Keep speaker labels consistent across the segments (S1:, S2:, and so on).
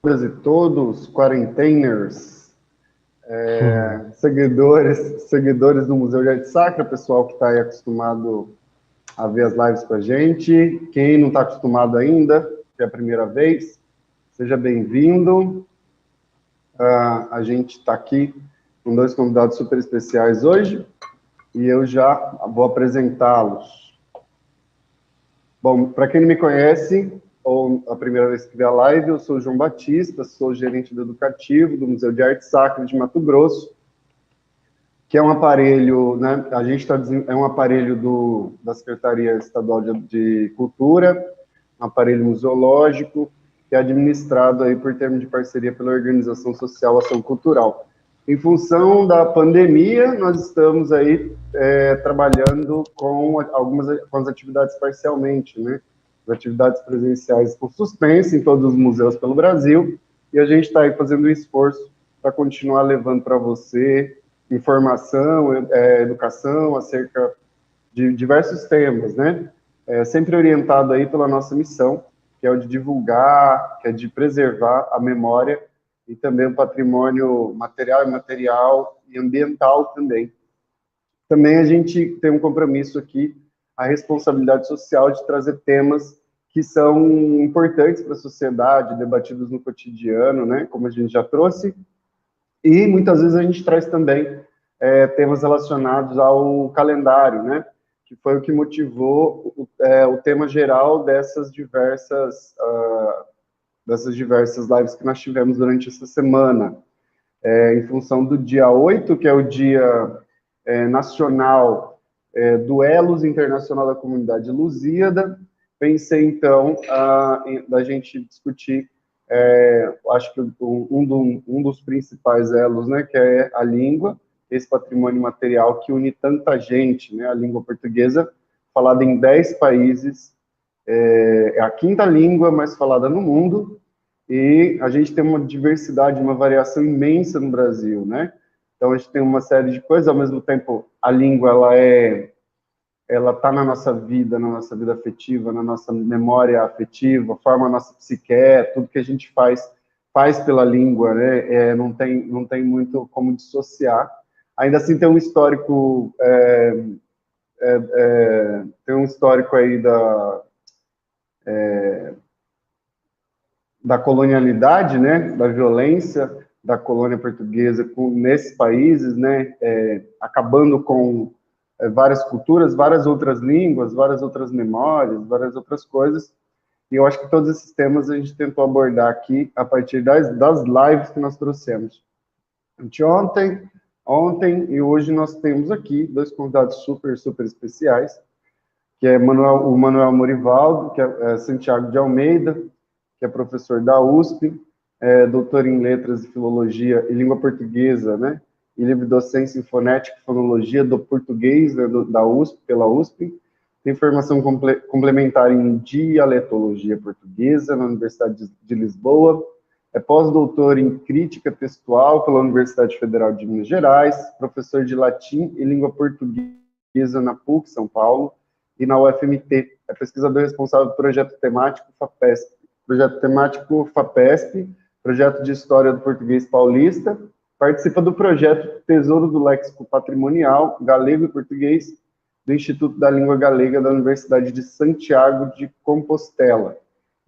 S1: e todos, quarenteners, seguidores do Museu de Arte Sacra, pessoal que está aí acostumado a ver as lives com a gente. Quem não está acostumado ainda, que é a primeira vez, seja bem-vindo. A gente está aqui com dois convidados super especiais hoje e eu já vou apresentá-los. Bom, para quem não me conhece, ou a primeira vez que vê a live, eu sou o João Batista, sou gerente do Educativo do Museu de Arte Sacra de Mato Grosso, que é um aparelho, né, é um aparelho da Secretaria Estadual de Cultura, um aparelho museológico, que é administrado aí por termo de parceria pela Organização Social Ação Cultural. Em função da pandemia, nós estamos aí trabalhando com as atividades parcialmente, né? As atividades presenciais com suspense em todos os museus pelo Brasil, e a gente está aí fazendo um esforço para continuar levando para você informação, educação acerca de diversos temas, né? Sempre orientado aí pela nossa missão, que é o de divulgar, que é de preservar a memória e também o patrimônio material e imaterial e ambiental também. Também a gente tem um compromisso aqui, a responsabilidade social de trazer temas que são importantes para a sociedade, debatidos no cotidiano, né, como a gente já trouxe, e muitas vezes a gente traz também temas relacionados ao calendário, né, que foi o que motivou o tema geral dessas diversas lives que nós tivemos durante essa semana. Em função do dia 8, que é o Dia Nacional do Elos Internacional da Comunidade Lusíada, pensei, então, da gente discutir, acho que um dos principais elos, né, que é a língua, esse patrimônio material que une tanta gente, né, a língua portuguesa, falada em 10 países, é a quinta língua mais falada no mundo, e a gente tem uma diversidade, uma variação imensa no Brasil, né? Então, a gente tem uma série de coisas, ao mesmo tempo, a língua, ela está na nossa vida afetiva, na nossa memória afetiva, forma a nossa psique, tudo que a gente faz pela língua, né? Não tem muito como dissociar. Ainda assim, tem um histórico, aí da colonialidade, né, da violência da colônia portuguesa nesses países, né, acabando com várias culturas, várias outras línguas, várias outras memórias, várias outras coisas, e eu acho que todos esses temas a gente tentou abordar aqui a partir das lives que nós trouxemos. Ontem e hoje nós temos aqui dois convidados super especiais, que é o Manuel Morivaldo, que é Santiago de Almeida, que é professor da USP, doutor em Letras e Filologia e Língua Portuguesa, né, e livre-docência em Fonética e Fonologia do Português, né, da USP, pela USP, tem formação complementar em Dialetologia Portuguesa na Universidade de Lisboa, é pós-doutor em Crítica Textual pela Universidade Federal de Minas Gerais, professor de Latim e Língua Portuguesa na PUC, São Paulo, e na UFMT, é pesquisador responsável do projeto temático FAPESP, projeto de História do Português Paulista, participa do projeto Tesouro do Léxico Patrimonial Galego e Português do Instituto da Língua Galega da Universidade de Santiago de Compostela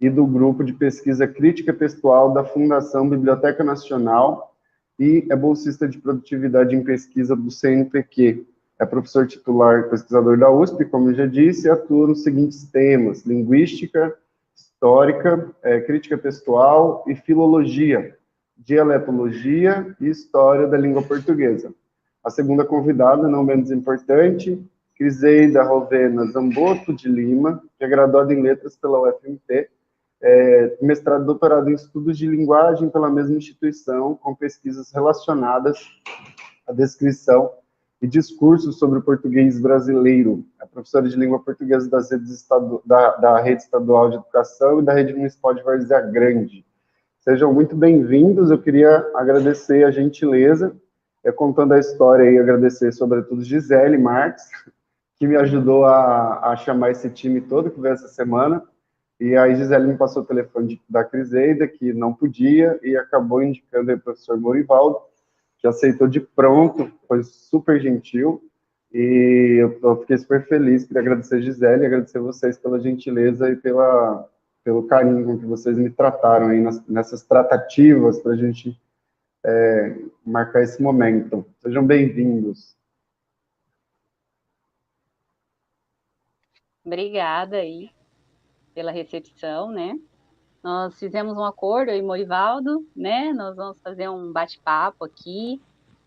S1: e do Grupo de Pesquisa Crítica Textual da Fundação Biblioteca Nacional e é bolsista de produtividade em pesquisa do CNPq. É professor titular e pesquisador da USP, como eu já disse, e atua nos seguintes temas: linguística, histórica, crítica textual e filologia, dialetologia e história da língua portuguesa. A segunda convidada, não menos importante, Criseida Rovena Zamboto de Lima, que é graduada em Letras pela UFMT, mestrado e doutorado em Estudos de Linguagem pela mesma instituição, com pesquisas relacionadas à descrição e discursos sobre o português brasileiro. É professora de língua portuguesa da Rede Estadual de Educação e da Rede Municipal de Várzea Grande. Sejam muito bem-vindos. Eu queria agradecer a gentileza, contando a história e agradecer, sobretudo, Gisele Marques, que me ajudou a chamar esse time todo que veio essa semana. E aí Gisele me passou o telefone da Criseida, que não podia, e acabou indicando aí o professor Morivaldo, que aceitou de pronto, foi super gentil, e eu fiquei super feliz. Queria agradecer a Gisele, agradecer a vocês pela gentileza e pelo carinho com que vocês me trataram aí nessas tratativas para a gente marcar esse momento. Sejam bem-vindos.
S2: Obrigada aí pela recepção, né? Nós fizemos um acordo, eu e Morivaldo, né? Nós vamos fazer um bate-papo aqui,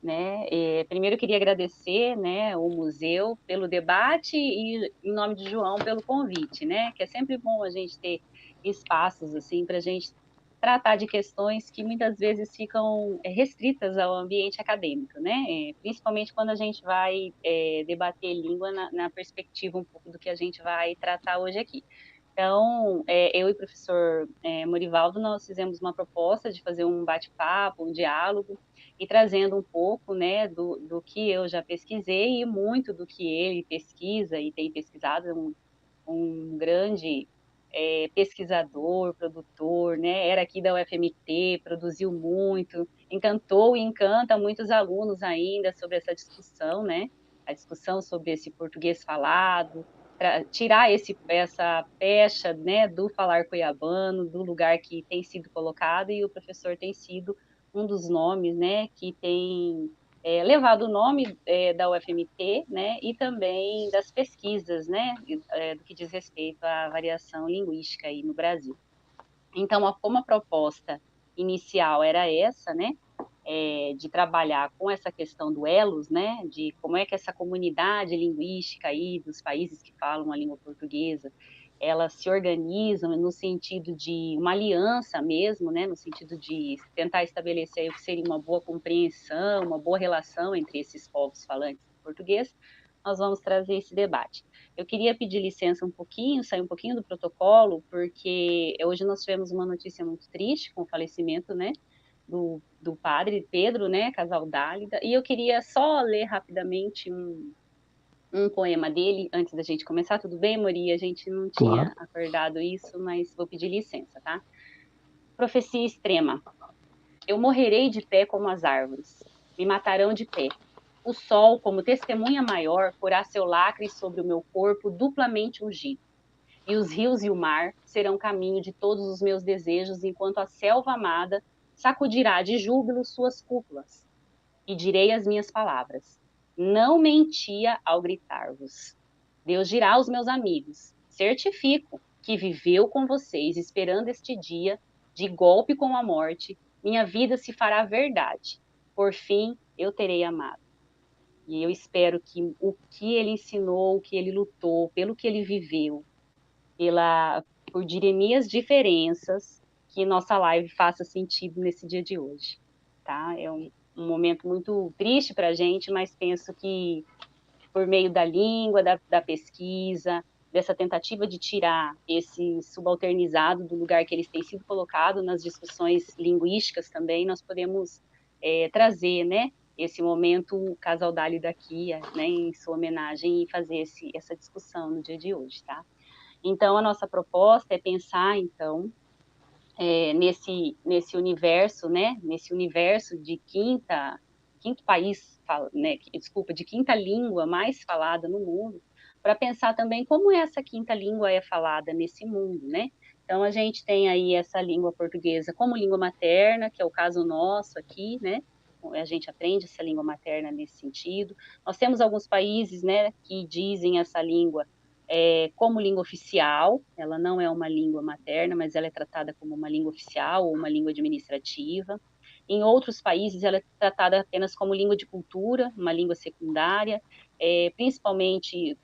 S2: né? Primeiro eu queria agradecer, né, o museu pelo debate e, em nome de João, pelo convite, né? Que é sempre bom a gente ter espaços assim para a gente tratar de questões que muitas vezes ficam restritas ao ambiente acadêmico, né? Principalmente quando a gente vai debater língua na perspectiva um pouco do que a gente vai tratar hoje aqui. Então, eu e o professor Morivaldo, nós fizemos uma proposta de fazer um bate-papo, um diálogo, e trazendo um pouco, né, do que eu já pesquisei e muito do que ele pesquisa e tem pesquisado, um grande pesquisador, produtor, né, era aqui da UFMT, produziu muito, encantou e encanta muitos alunos ainda sobre essa discussão, né, a discussão sobre esse português falado, tirar essa pecha, né, do falar cuiabano, do lugar que tem sido colocado, e o professor tem sido um dos nomes, né, que tem levado o nome da UFMT, né, e também das pesquisas, né, do que diz respeito à variação linguística aí no Brasil. Então, como a proposta inicial era essa, né, de trabalhar com essa questão do elos, né, de como é que essa comunidade linguística aí dos países que falam a língua portuguesa, elas se organizam no sentido de uma aliança mesmo, né, no sentido de tentar estabelecer o que seria uma boa compreensão, uma boa relação entre esses povos falantes de português. Nós vamos trazer esse debate. Eu queria pedir licença um pouquinho, sair um pouquinho do protocolo, porque hoje nós tivemos uma notícia muito triste com o falecimento, né, do padre Pedro, né, Casaldálida, e eu queria só ler rapidamente um poema dele antes da gente começar. Tudo bem, Mori? A gente não tinha
S3: Claro.
S2: acordado isso, mas vou pedir licença, tá? Profecia extrema. Eu morrerei de pé como as árvores, me matarão de pé. O sol, como testemunha maior, porá seu lacre sobre o meu corpo duplamente ungido. E os rios e o mar serão caminho de todos os meus desejos, enquanto a selva amada sacudirá de júbilo suas cúpulas. E direi as minhas palavras. Não mentia ao gritar-vos. Deus dirá aos meus amigos: certifico que viveu com vocês, esperando este dia, de golpe com a morte, minha vida se fará verdade. Por fim, eu terei amado. E eu espero que o que ele ensinou, o que ele lutou, pelo que ele viveu, por dirimir as diferenças, que nossa live faça sentido nesse dia de hoje, tá? É um momento muito triste para a gente, mas penso que por meio da língua, da pesquisa, dessa tentativa de tirar esse subalternizado do lugar que eles têm sido colocados nas discussões linguísticas também, nós podemos trazer, né, esse momento Casal Dali daqui, né, em sua homenagem, e fazer essa discussão no dia de hoje, tá? Então, a nossa proposta é pensar, então, nesse universo, né, nesse universo de quinto país, né, desculpa, de quinta língua mais falada no mundo, para pensar também como essa quinta língua é falada nesse mundo, né? Então, a gente tem aí essa língua portuguesa como língua materna, que é o caso nosso aqui, né? A gente aprende essa língua materna nesse sentido. Nós temos alguns países, né, que dizem essa língua como língua oficial. Ela não é uma língua materna, mas ela é tratada como uma língua oficial ou uma língua administrativa. Em outros países, ela é tratada apenas como língua de cultura, uma língua secundária, principalmente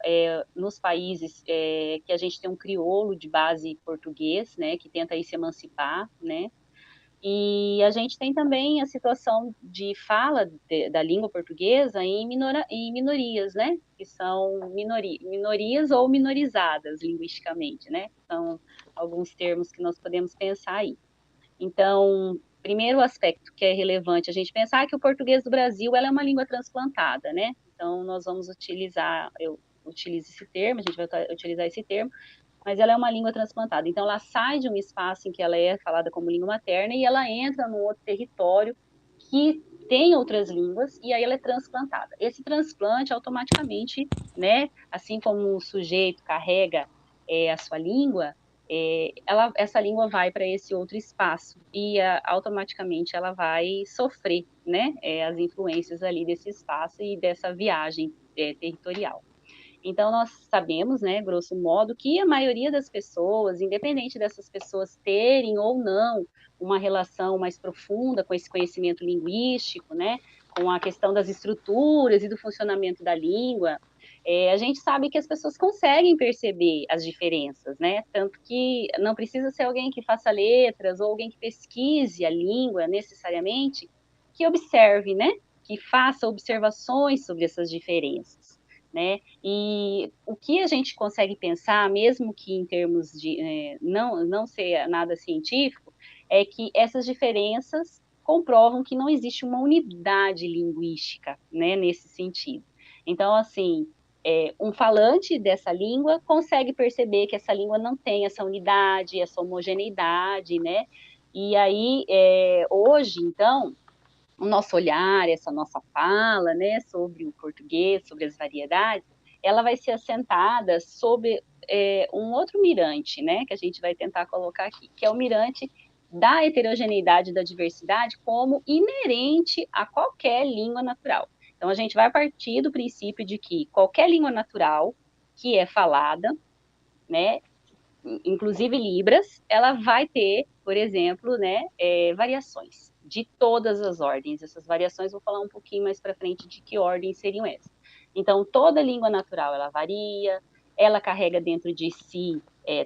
S2: nos países que a gente tem um crioulo de base português, né, que tenta aí se emancipar, né, e a gente tem também a situação de fala da língua portuguesa em minorias, né? Que são minorias ou minorizadas linguisticamente, né? São alguns termos que nós podemos pensar aí. Então, primeiro aspecto que é relevante a gente pensar é que o português do Brasil ela é uma língua transplantada, né? Então, nós vamos utilizar, eu utilizo esse termo, a gente vai utilizar esse termo, mas ela é uma língua transplantada. Então, ela sai de um espaço em que ela é falada como língua materna e ela entra num outro território que tem outras línguas e aí ela é transplantada. Esse transplante, automaticamente, né, assim como o sujeito carrega a sua língua, essa língua vai para esse outro espaço e automaticamente ela vai sofrer, né, as influências ali desse espaço e dessa viagem territorial. Então, nós sabemos, né, grosso modo, que a maioria das pessoas, independente dessas pessoas terem ou não uma relação mais profunda com esse conhecimento linguístico, né, com a questão das estruturas e do funcionamento da língua, a gente sabe que as pessoas conseguem perceber as diferenças, né? Tanto que não precisa ser alguém que faça letras ou alguém que pesquise a língua necessariamente, que observe, né? Que faça observações sobre essas diferenças, né? E o que a gente consegue pensar, mesmo que em termos de não ser nada científico, é que essas diferenças comprovam que não existe uma unidade linguística, né, nesse sentido. Então, assim, um falante dessa língua consegue perceber que essa língua não tem essa unidade, essa homogeneidade, né? E aí, hoje, então, o nosso olhar, essa nossa fala, né, sobre o português, sobre as variedades, ela vai ser assentada sobre um outro mirante, né, que a gente vai tentar colocar aqui, que é o mirante da heterogeneidade, da diversidade, como inerente a qualquer língua natural. Então, a gente vai partir do princípio de que qualquer língua natural que é falada, né, inclusive Libras, ela vai ter, por exemplo, né, variações de todas as ordens. Essas variações, vou falar um pouquinho mais para frente de que ordem seriam essas. Então, toda língua natural, ela varia, ela carrega dentro de si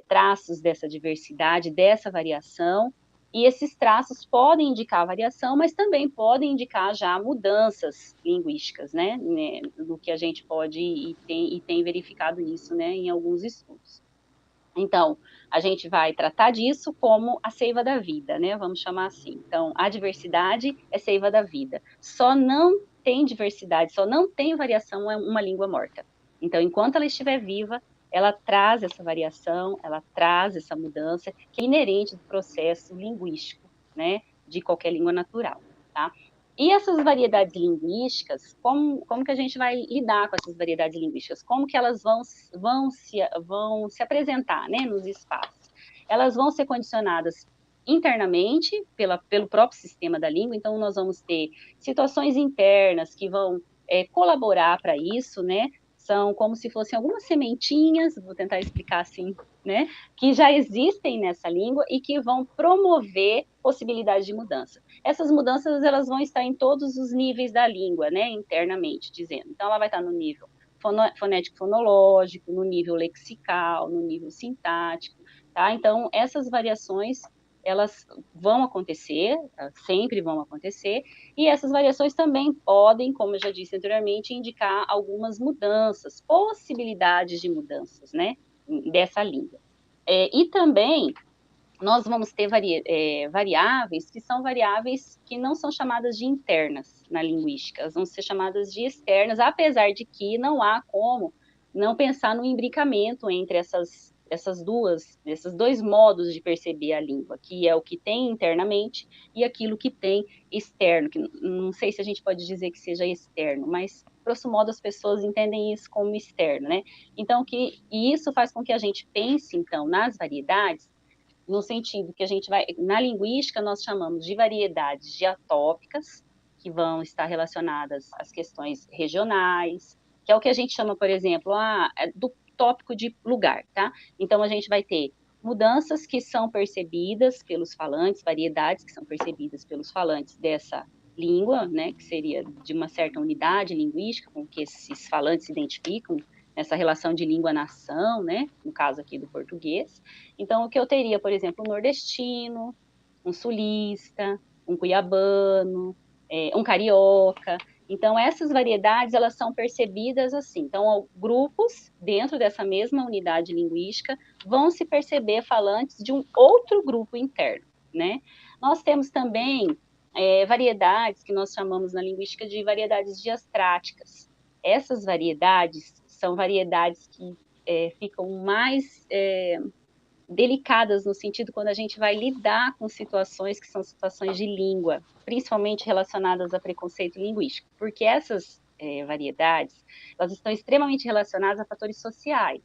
S2: traços dessa diversidade, dessa variação, e esses traços podem indicar variação, mas também podem indicar já mudanças linguísticas, né, do que a gente pode e tem verificado isso, né, em alguns estudos. Então, a gente vai tratar disso como a seiva da vida, né? Vamos chamar assim. Então, a diversidade é seiva da vida. Só não tem diversidade, só não tem variação uma língua morta. Então, enquanto ela estiver viva, ela traz essa variação, ela traz essa mudança que é inerente do processo linguístico, né? De qualquer língua natural, tá? E essas variedades linguísticas, como que a gente vai lidar com essas variedades linguísticas? Como que elas vão se apresentar, né, nos espaços? Elas vão ser condicionadas internamente pelo próprio sistema da língua, então nós vamos ter situações internas que vão colaborar para isso, né? São como se fossem algumas sementinhas, vou tentar explicar assim, né? Que já existem nessa língua e que vão promover possibilidades de mudança. Essas mudanças elas vão estar em todos os níveis da língua, né, internamente dizendo. Então, ela vai estar no nível fonético-fonológico, no nível lexical, no nível sintático, tá? Então, essas variações, elas vão acontecer, sempre vão acontecer, e essas variações também podem, como eu já disse anteriormente, indicar algumas mudanças, possibilidades de mudanças, né, dessa língua. E também nós vamos ter variáveis que são variáveis que não são chamadas de internas na linguística, elas vão ser chamadas de externas, apesar de que não há como não pensar no imbricamento entre esses dois modos de perceber a língua, que é o que tem internamente e aquilo que tem externo, que não sei se a gente pode dizer que seja externo, mas grosso modo as pessoas entendem isso como externo, né? Então, e isso faz com que a gente pense, então, nas variedades no sentido que a gente vai, na linguística, nós chamamos de variedades diatópicas, que vão estar relacionadas às questões regionais, que é o que a gente chama, por exemplo, do tópico de lugar, tá? Então, a gente vai ter mudanças que são percebidas pelos falantes, variedades que são percebidas pelos falantes dessa língua, né, que seria de uma certa unidade linguística com que esses falantes se identificam, essa relação de língua-nação, né, no caso aqui do português. Então, o que eu teria, por exemplo, um nordestino, um sulista, um cuiabano, um carioca. Então, essas variedades, elas são percebidas assim. Então, grupos dentro dessa mesma unidade linguística vão se perceber falantes de um outro grupo interno, né? Nós temos também variedades que nós chamamos na linguística de variedades diastráticas. Essas variedades são variedades que ficam mais delicadas no sentido quando a gente vai lidar com situações que são situações de língua, principalmente relacionadas a preconceito linguístico, porque essas variedades, elas estão extremamente relacionadas a fatores sociais.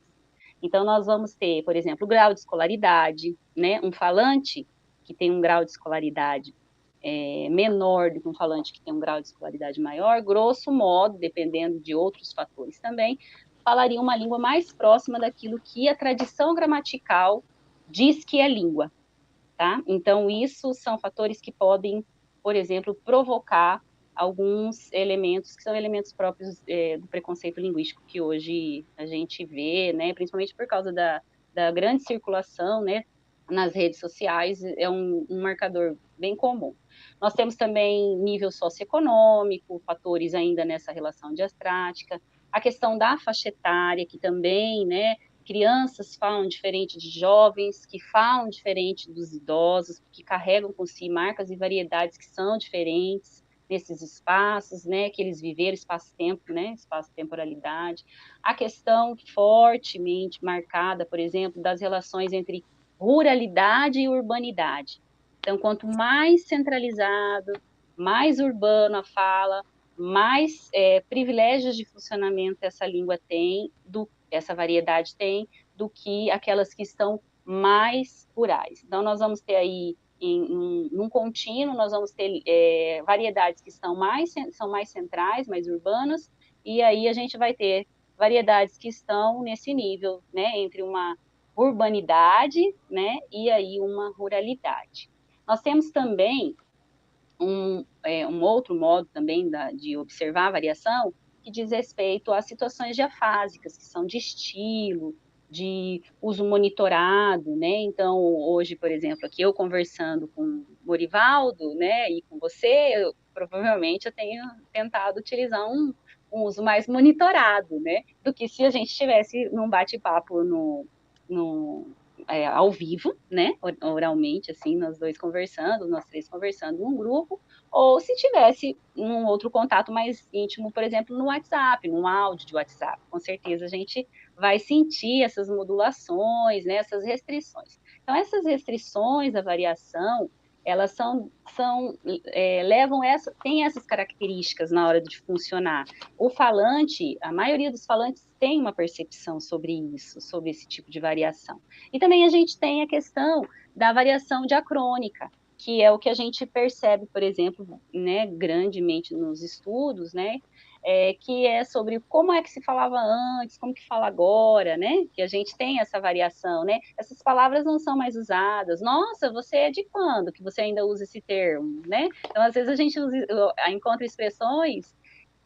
S2: Então, nós vamos ter, por exemplo, o grau de escolaridade, né? Um falante que tem um grau de escolaridade menor do que um falante que tem um grau de escolaridade maior, grosso modo, dependendo de outros fatores também, falaria uma língua mais próxima daquilo que a tradição gramatical diz que é língua, tá? Então, isso são fatores que podem, por exemplo, provocar alguns elementos que são elementos próprios do preconceito linguístico que hoje a gente vê, né, principalmente por causa da grande circulação, né, nas redes sociais, é um marcador bem comum. Nós temos também nível socioeconômico, fatores ainda nessa relação diastrática, a questão da faixa etária, que também, né, crianças falam diferente de jovens, que falam diferente dos idosos, que carregam com si marcas e variedades que são diferentes nesses espaços, né, que eles viveram, espaço-tempo, né, espaço-temporalidade. A questão fortemente marcada, por exemplo, das relações entre ruralidade e urbanidade. Então, quanto mais centralizado, mais urbano a fala, mais privilégios de funcionamento essa língua tem, essa variedade tem, do que aquelas que estão mais rurais. Então, nós vamos ter aí, num contínuo, nós vamos ter variedades que são mais centrais, mais urbanas, e aí a gente vai ter variedades que estão nesse nível, né, entre uma urbanidade, né, e aí uma ruralidade. Nós temos também um outro modo também de observar a variação, que diz respeito às situações diafásicas, que são de estilo, de uso monitorado, né? Então, hoje, por exemplo, aqui eu conversando com o Morivaldo, né, e com você, provavelmente eu tenho tentado utilizar um uso mais monitorado, né, do que se a gente estivesse num bate-papo ao vivo, né, oralmente, assim, nós dois conversando, nós três conversando num grupo, ou se tivesse um outro contato mais íntimo, por exemplo, no WhatsApp, num áudio de WhatsApp, com certeza a gente vai sentir essas modulações, né, essas restrições. Então, essas restrições, a variação, elas têm essas características na hora de funcionar. O falante, a maioria dos falantes tem uma percepção sobre isso, sobre esse tipo de variação. E também a gente tem a questão da variação diacrônica, que é o que a gente percebe, por exemplo, né, grandemente nos estudos, né, que é sobre como é que se falava antes, como que fala agora, né, que a gente tem essa variação, né, essas palavras não são mais usadas. Nossa, você é de quando que você ainda usa esse termo, né? Então, às vezes a gente encontra expressões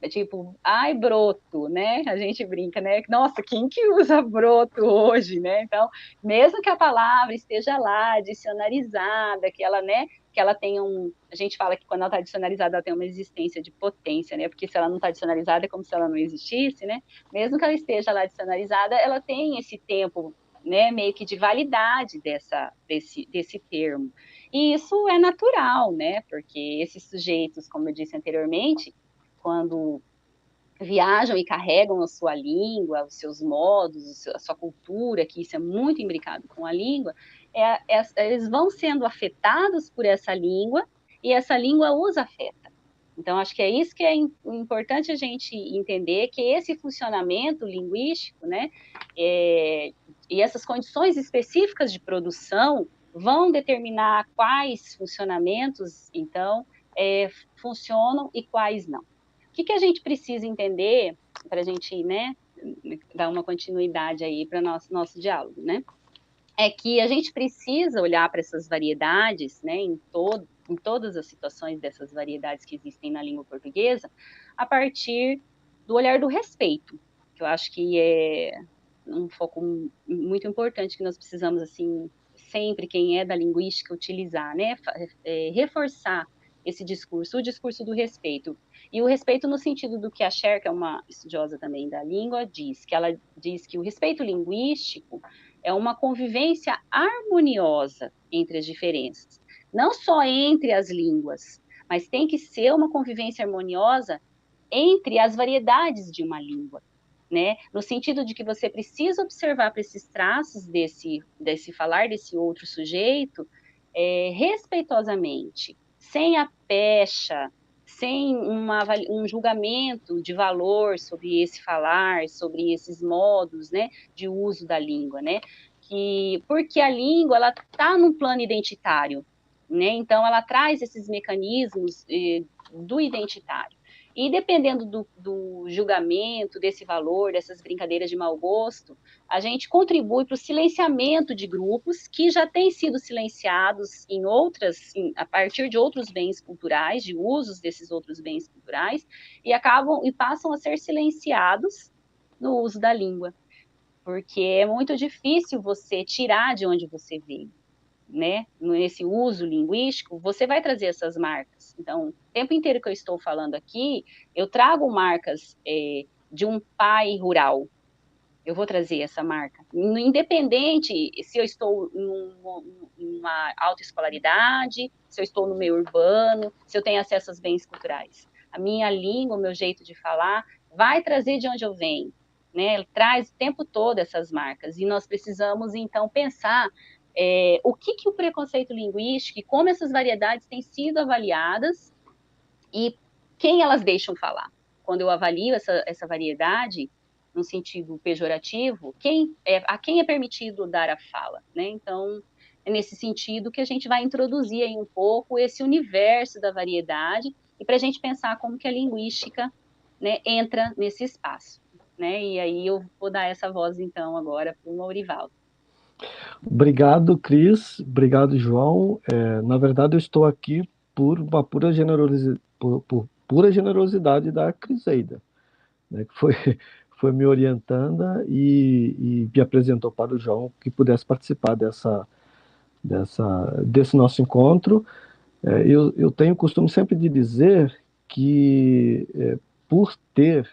S2: tipo, ai, broto, né? A gente brinca, né? Nossa, quem que usa broto hoje, né? Então, mesmo que a palavra esteja lá, dicionarizada, que ela, né, que ela tenha a gente fala que quando ela está dicionarizada, ela tem uma existência de potência, né? Porque se ela não está dicionarizada, é como se ela não existisse, né? Mesmo que ela esteja lá dicionarizada, ela tem esse tempo, né, meio que de validade desse termo. E isso é natural, né? Porque esses sujeitos, como eu disse anteriormente, quando viajam e carregam a sua língua, os seus modos, a sua cultura, que isso é muito imbricado com a língua, eles vão sendo afetados por essa língua e essa língua os afeta. Então, acho que é isso que é importante a gente entender, que esse funcionamento linguístico, né, e essas condições específicas de produção vão determinar quais funcionamentos, então, funcionam e quais não. O que a gente precisa entender para a gente, né, dar uma continuidade aí para nosso diálogo, né? É que a gente precisa olhar para essas variedades, né, em todas as situações dessas variedades que existem na língua portuguesa, a partir do olhar do respeito, que eu acho que é um foco muito importante que nós precisamos, assim, sempre quem é da linguística utilizar, né, reforçar esse discurso, o discurso do respeito. E o respeito no sentido do que a Cher, que é uma estudiosa também da língua, diz, que ela diz que o respeito linguístico é uma convivência harmoniosa entre as diferenças, não só entre as línguas, mas tem que ser uma convivência harmoniosa entre as variedades de uma língua. né? No sentido de que você precisa observar para esses traços desse falar desse outro sujeito respeitosamente, sem a pecha, sem um julgamento de valor sobre esse falar, sobre esses modos, né, de uso da língua, né? Porque a língua ela está num plano identitário, né? Então ela traz esses mecanismos do identitário. E dependendo do julgamento, desse valor, dessas brincadeiras de mau gosto, a gente contribui para o silenciamento de grupos que já têm sido silenciados a partir de outros bens culturais, de usos desses outros bens culturais, e passam a ser silenciados no uso da língua. Porque é muito difícil você tirar de onde você veio, né? Nesse uso linguístico, você vai trazer essas marcas. Então, o tempo inteiro que eu estou falando aqui, eu trago marcas de um pai rural. Eu vou trazer essa marca. Independente se eu estou numa autoescolaridade, se eu estou no meio urbano, se eu tenho acesso aos bens culturais. A minha língua, o meu jeito de falar, vai trazer de onde eu venho, né? Ele traz o tempo todo essas marcas. E nós precisamos, então, pensar o que o preconceito linguístico e como essas variedades têm sido avaliadas e quem elas deixam falar. Quando eu avalio essa variedade, no sentido pejorativo, a quem é permitido dar a fala, né? Então, é nesse sentido que a gente vai introduzir aí um pouco esse universo da variedade e para a gente pensar como que a linguística, né, entra nesse espaço, né? E aí eu vou dar essa voz, então, agora para o Maurivaldo.
S3: Obrigado, Cris. Obrigado, João. Na verdade, eu estou aqui por uma pura generosidade da Criseida, né, que foi me orientando e me apresentou para o João que pudesse participar desse nosso encontro. Eu tenho o costume sempre de dizer que, por ter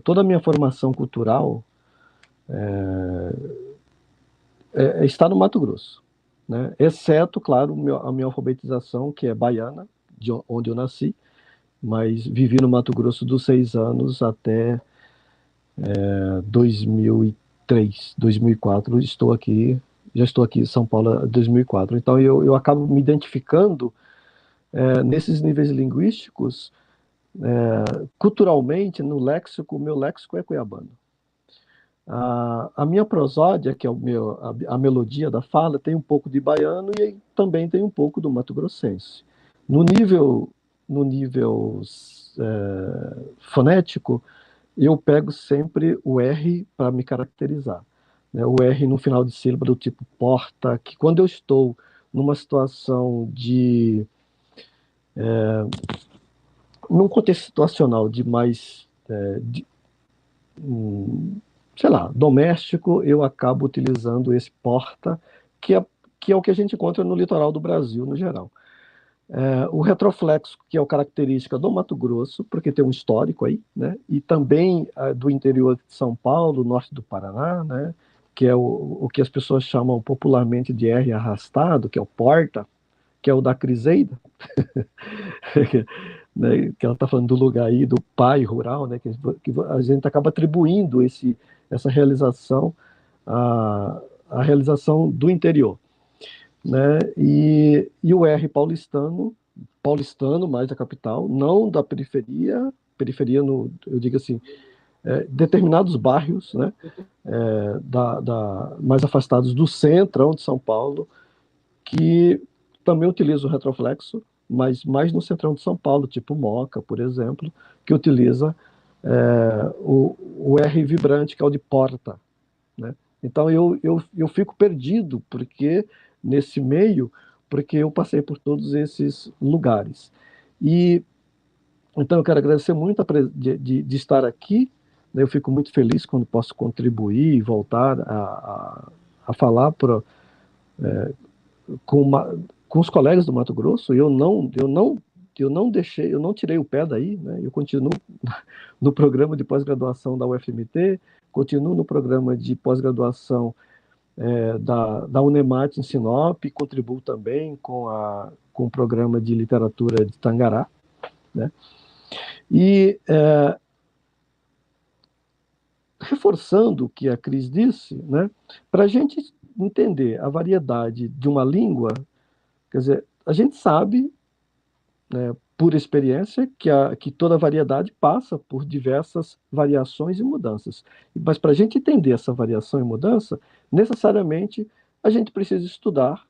S3: toda a minha formação cultural, está no Mato Grosso, né? Exceto, claro, a minha alfabetização, que é baiana, onde eu nasci, mas vivi no Mato Grosso dos 6 anos até 2003, 2004, já estou aqui em São Paulo 2004. Então eu acabo me identificando nesses níveis linguísticos, culturalmente, no léxico, o meu léxico é cuiabano. A minha prosódia, que é a melodia da fala, tem um pouco de baiano e também tem um pouco do mato-grossense. No nível fonético, eu pego sempre o R para me caracterizar, né? O R no final de sílaba do tipo porta, que quando eu estou numa situação num contexto situacional de mais, sei lá, doméstico, eu acabo utilizando esse porta, que é o que a gente encontra no litoral do Brasil, no geral. O retroflexo, que é a característica do Mato Grosso, porque tem um histórico aí, né? E também do interior de São Paulo, norte do Paraná, né? Que é o que as pessoas chamam popularmente de R arrastado, que é o porta, que é o da Criseida, né? Que ela está falando do lugar aí, do pai rural, né? Que a gente acaba atribuindo essa realização à realização do interior, né? E o R paulistano mais da capital, não da periferia, eu digo assim, determinados bairros, né? Mais afastados do centro de São Paulo, que também utiliza o retroflexo, mas mais no centrão de São Paulo, tipo Moca, por exemplo, que utiliza o R vibrante, que é o de porta, né? Então eu fico perdido nesse meio, porque eu passei por todos esses lugares. E então eu quero agradecer muito de estar aqui, né? Eu fico muito feliz quando posso contribuir e voltar a falar com os colegas do Mato Grosso. Eu não tirei o pé daí, né? Eu continuo no programa de pós-graduação da UFMT, continuo no programa de pós-graduação da Unemat em Sinop, contribuo também com o programa de literatura de Tangará, né? E reforçando o que a Cris disse, né, para a gente entender a variedade de uma língua, quer dizer, a gente sabe, né, por experiência, que toda variedade passa por diversas variações e mudanças. Mas para a gente entender essa variação e mudança, necessariamente a gente precisa estudar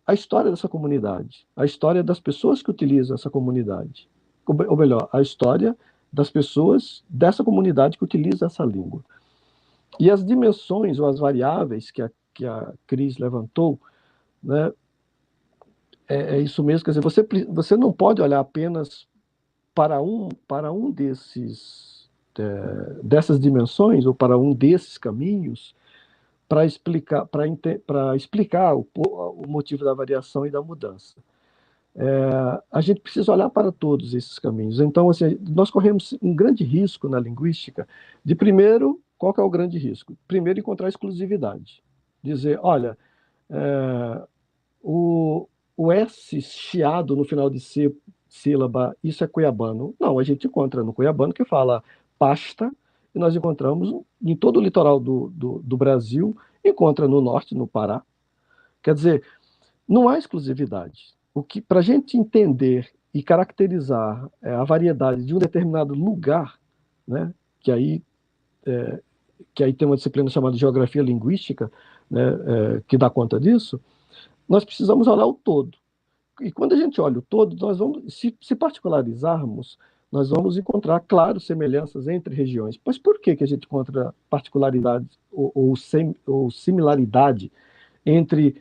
S3: a história dessa comunidade, a história das pessoas que utilizam essa comunidade, ou melhor, a história das pessoas dessa comunidade que utiliza essa língua. E as dimensões ou as variáveis que a Cris levantou, né, é isso mesmo, quer dizer, você não pode olhar apenas para um dessas dimensões ou para um desses caminhos para explicar o motivo da variação e da mudança. A gente precisa olhar para todos esses caminhos. Então, assim, nós corremos um grande risco na linguística de, primeiro, qual que é o grande risco? Primeiro, encontrar exclusividade. Dizer, olha, o S chiado no final de sílaba, isso é cuiabano. Não, a gente encontra no cuiabano que fala pasta, e nós encontramos em todo o litoral do Brasil, encontra no norte, no Pará. Quer dizer, não há exclusividade. Para a gente entender e caracterizar a variedade de um determinado lugar, né, que aí tem uma disciplina chamada Geografia Linguística, né, que dá conta disso, nós precisamos olhar o todo. E quando a gente olha o todo, nós vamos, se particularizarmos, nós vamos encontrar, claro, semelhanças entre regiões. Mas por que a gente encontra particularidade ou similaridade entre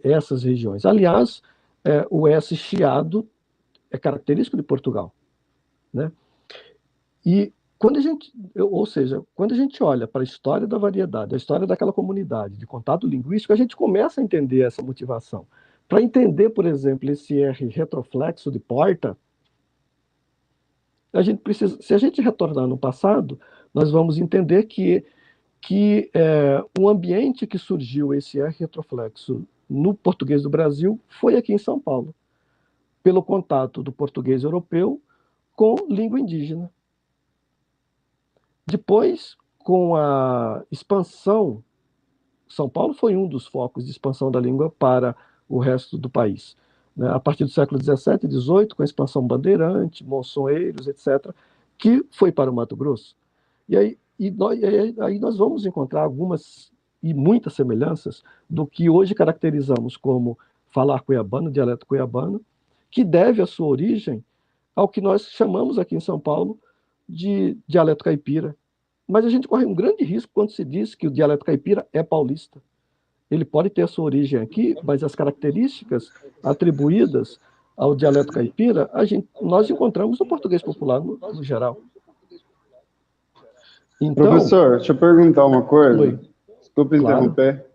S3: essas regiões? Aliás, o S chiado é característico de Portugal, né? E quando quando a gente olha para a história da variedade, a história daquela comunidade, de contato linguístico, a gente começa a entender essa motivação. Para entender, por exemplo, esse R retroflexo de porta, se a gente retornar no passado, nós vamos entender que o ambiente que surgiu esse R retroflexo no português do Brasil foi aqui em São Paulo, pelo contato do português europeu com língua indígena. Depois, com a expansão, São Paulo foi um dos focos de expansão da língua para o resto do país, né? A partir do século XVII e XVIII, com a expansão bandeirante, monçoeiros, etc., que foi para o Mato Grosso. E aí nós vamos encontrar algumas e muitas semelhanças do que hoje caracterizamos como falar cuiabano, dialeto cuiabano, que deve a sua origem ao que nós chamamos aqui em São Paulo de dialeto caipira. Mas a gente corre um grande risco quando se diz que o dialeto caipira é paulista. Ele pode ter a sua origem aqui, mas as características atribuídas ao dialeto caipira, nós encontramos no português popular no geral.
S1: Então, professor, deixa eu perguntar uma coisa.
S3: Oi.
S1: Desculpa interromper.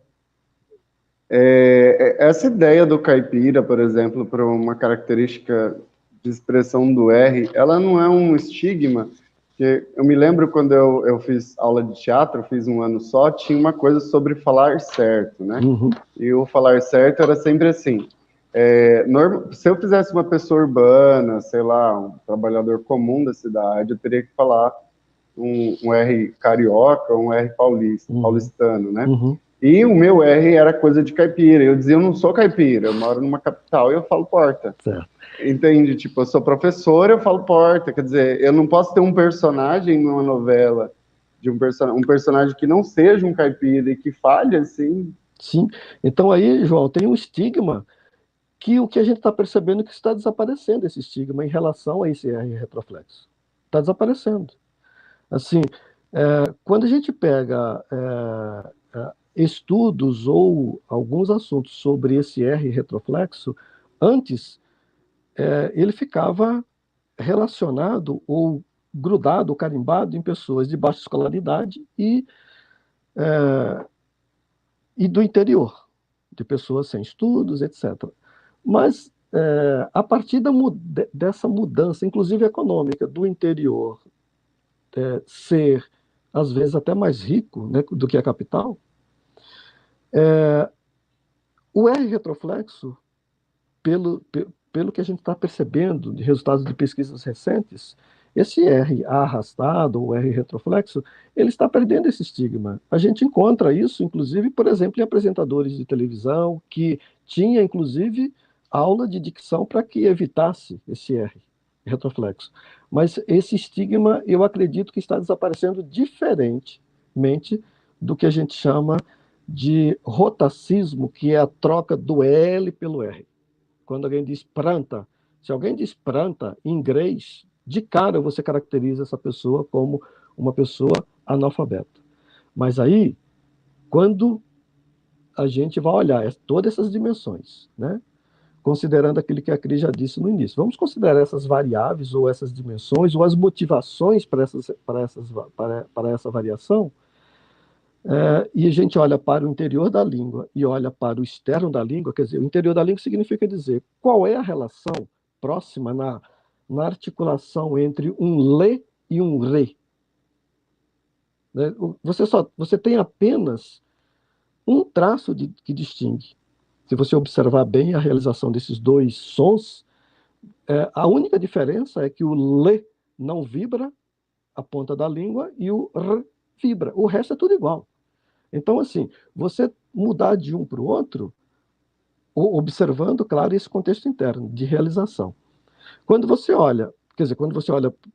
S1: Essa ideia do caipira, por exemplo, para uma característica de expressão do R, ela não é um estigma? Porque eu me lembro quando eu fiz aula de teatro, fiz um ano só, tinha uma coisa sobre falar certo, né?
S3: Uhum.
S1: E o falar certo era sempre assim. Se eu fizesse uma pessoa urbana, sei lá, um trabalhador comum da cidade, eu teria que falar um R carioca, um R paulistano, né?
S3: Uhum.
S1: E o meu R era coisa de caipira. Eu dizia, eu não sou caipira, eu moro numa capital e eu falo porta.
S3: Certo.
S1: Entende? Tipo, eu sou professor, eu falo porta. Quer dizer, eu não posso ter um personagem numa novela, de um personagem que não seja um caipira e que fale assim.
S3: Sim. Então aí, João, tem um estigma que o que a gente está percebendo é que está desaparecendo esse estigma em relação a esse R retroflexo. Está desaparecendo. Assim, quando a gente pega estudos ou alguns assuntos sobre esse R retroflexo, antes ele ficava relacionado ou grudado, ou carimbado em pessoas de baixa escolaridade e do interior, de pessoas sem estudos, etc. Mas, a partir dessa mudança, inclusive econômica, do interior ser, às vezes, até mais rico, né, do que a capital, o R retroflexo, pelo que a gente está percebendo de resultados de pesquisas recentes, esse R arrastado, ou R retroflexo, ele está perdendo esse estigma. A gente encontra isso, inclusive, por exemplo, em apresentadores de televisão, que tinha, inclusive, aula de dicção para que evitasse esse R retroflexo. Mas esse estigma, eu acredito que está desaparecendo diferentemente do que a gente chama de rotacismo, que é a troca do L pelo R. Quando alguém diz pranta, se alguém diz pranta em inglês, de cara você caracteriza essa pessoa como uma pessoa analfabeta. Mas aí, quando a gente vai olhar todas essas dimensões, né? Considerando aquilo que a Cris já disse no início, vamos considerar essas variáveis ou essas dimensões ou as motivações para essa variação, e a gente olha para o interior da língua e olha para o externo da língua, quer dizer, o interior da língua significa dizer qual é a relação próxima na articulação entre um lê e um re. Né? Você tem apenas um traço que distingue. Se você observar bem a realização desses dois sons, a única diferença é que o lê não vibra a ponta da língua e o r vibra. O resto é tudo igual. Então, assim, você mudar de um para o outro, observando, claro, esse contexto interno de realização. Quando você olha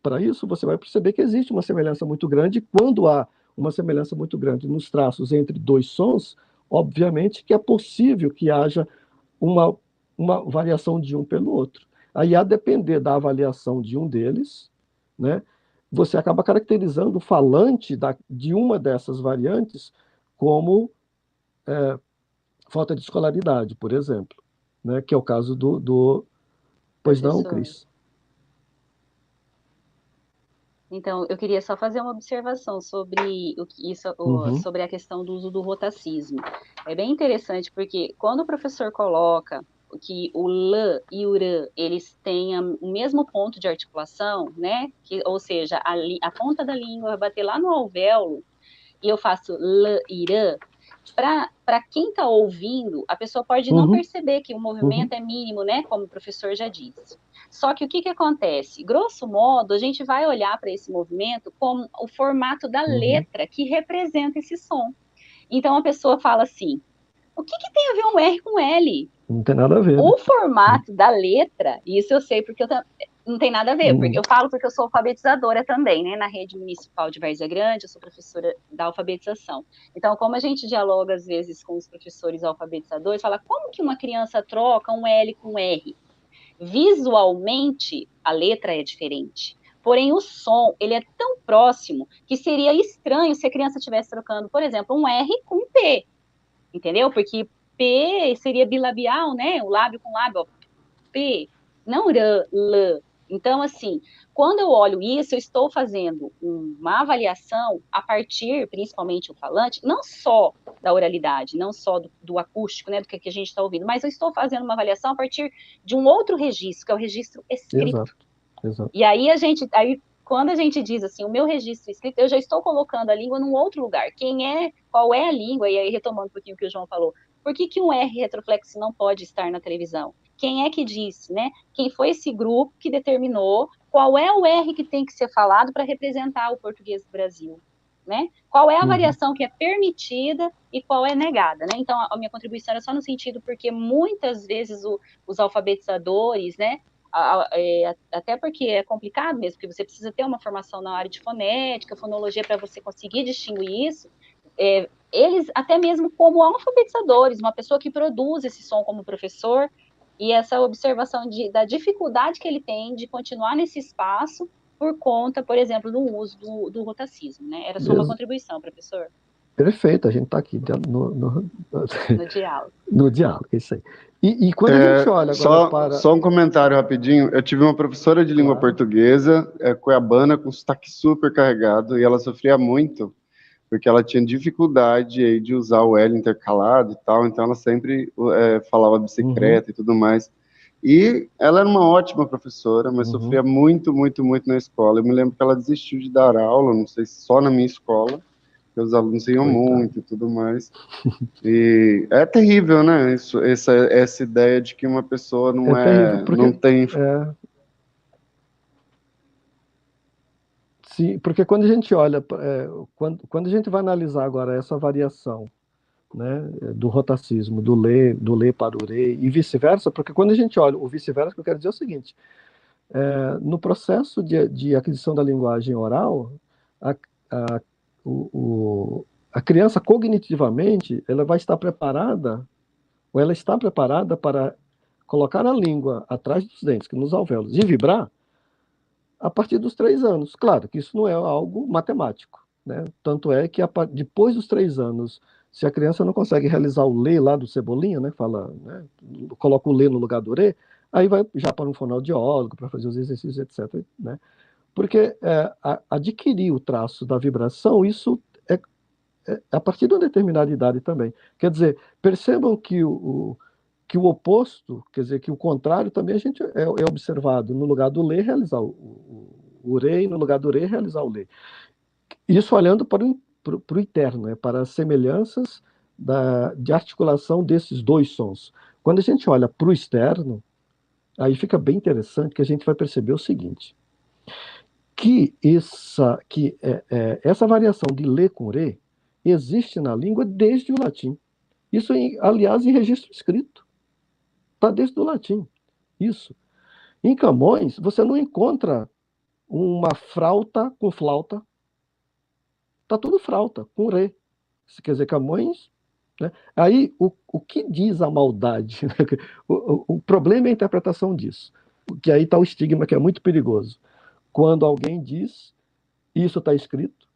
S3: para isso, você vai perceber que existe uma semelhança muito grande. Quando há uma semelhança muito grande nos traços entre dois sons, obviamente que é possível que haja uma variação de um pelo outro. Aí, a depender da avaliação de um deles, né, você acaba caracterizando o falante de uma dessas variantes como falta de escolaridade, por exemplo, né, que é o caso do... Pois não,
S2: Professor.
S3: Cris?
S2: Então, eu queria só fazer uma observação sobre sobre a questão do uso do rotacismo. É bem interessante porque quando o professor coloca que o l e o r eles têm o mesmo ponto de articulação, né? Ou seja, a ponta da língua vai bater lá no alvéolo e eu faço l e r. Para quem está ouvindo, a pessoa pode não perceber que o movimento é mínimo, né? Como o professor já disse. Só que o que acontece? Grosso modo, a gente vai olhar para esse movimento como o formato da letra que representa esse som. Então a pessoa fala assim: o que tem a ver um R com L?
S3: Não tem nada a ver.
S2: O formato da letra, isso eu sei porque não tem nada a ver, porque eu falo porque eu sou alfabetizadora também, né? Na rede municipal de Várzea Grande, eu sou professora da alfabetização. Então, como a gente dialoga às vezes com os professores alfabetizadores, fala como que uma criança troca um L com um R? Visualmente, a letra é diferente. Porém, o som, ele é tão próximo que seria estranho se a criança estivesse trocando, por exemplo, um R com um P. Entendeu? Porque P seria bilabial, né? O lábio com lábio, ó, P, não R, L. Então, assim, quando eu olho isso, eu estou fazendo uma avaliação a partir, principalmente o falante, não só da oralidade, não só do acústico, né, do que a gente está ouvindo, mas eu estou fazendo uma avaliação a partir de um outro registro, que é o registro escrito.
S3: Exato.
S2: E aí quando a gente diz assim, o meu registro escrito, eu já estou colocando a língua num outro lugar. Qual é a língua? E aí, retomando um pouquinho o que o João falou, por que um R retroflexo não pode estar na televisão? Quem é que disse, né? Quem foi esse grupo que determinou qual é o R que tem que ser falado para representar o português do Brasil? Né? Qual é a variação que é permitida e qual é negada, né? Então, a minha contribuição era só no sentido porque muitas vezes os alfabetizadores, né, até porque é complicado mesmo, porque você precisa ter uma formação na área de fonética, fonologia, para você conseguir distinguir isso, eles, até mesmo como alfabetizadores, uma pessoa que produz esse som como professor, e essa observação da dificuldade que ele tem de continuar nesse espaço por conta, por exemplo, do uso do rotacismo, né? Era só uma contribuição, professor.
S3: Perfeito, a gente está aqui
S2: no diálogo.
S3: No diálogo, é isso aí. E quando a gente olha agora
S1: Só um comentário rapidinho. Eu tive uma professora de língua portuguesa, cuiabana, com sotaque super carregado, e ela sofria muito, porque ela tinha dificuldade aí de usar o L intercalado e tal, então ela sempre falava bicicleta e tudo mais. E ela era uma ótima professora, mas sofria muito na escola. Eu me lembro que ela desistiu de dar aula, não sei se só na minha escola, porque os alunos iam muito e tudo mais. E é terrível, né? Essa ideia de que uma pessoa não tem...
S3: Sim, porque quando a gente olha, quando a gente vai analisar agora essa variação, né, do rotacismo, do lê para o re e vice-versa, porque quando a gente olha o vice-versa, que eu quero dizer é o seguinte, no processo de aquisição da linguagem oral, a, a, a criança cognitivamente, ela vai estar preparada, ou ela está preparada para colocar a língua atrás dos dentes, nos alvéolos, e vibrar a partir dos 3 anos. Claro que isso não é algo matemático, né? Tanto é que depois dos 3 anos, se a criança não consegue realizar o lê lá do Cebolinha, né? Fala, né? Coloca o lê no lugar do re, aí vai já para um fonoaudiólogo para fazer os exercícios, etc. Né? Porque adquirir o traço da vibração, isso é a partir de uma determinada idade também. Quer dizer, percebam que que o oposto, quer dizer, que o contrário também a gente é observado. No lugar do lê, realizar o re, e no lugar do re, realizar o lê. Isso olhando para o interno, né, para as semelhanças de articulação desses dois sons. Quando a gente olha para o externo, aí fica bem interessante que a gente vai perceber o seguinte, que essa variação de lê com re existe na língua desde o latim. Isso, aliás, em registro escrito. Está desde o latim. Isso. Em Camões, você não encontra uma frauta com flauta. Está tudo frauta, com re. Quer dizer, Camões. Né? Aí, o que diz a maldade? O problema é a interpretação disso. Que aí está o estigma, que é muito perigoso. Quando alguém diz, isso está escrito,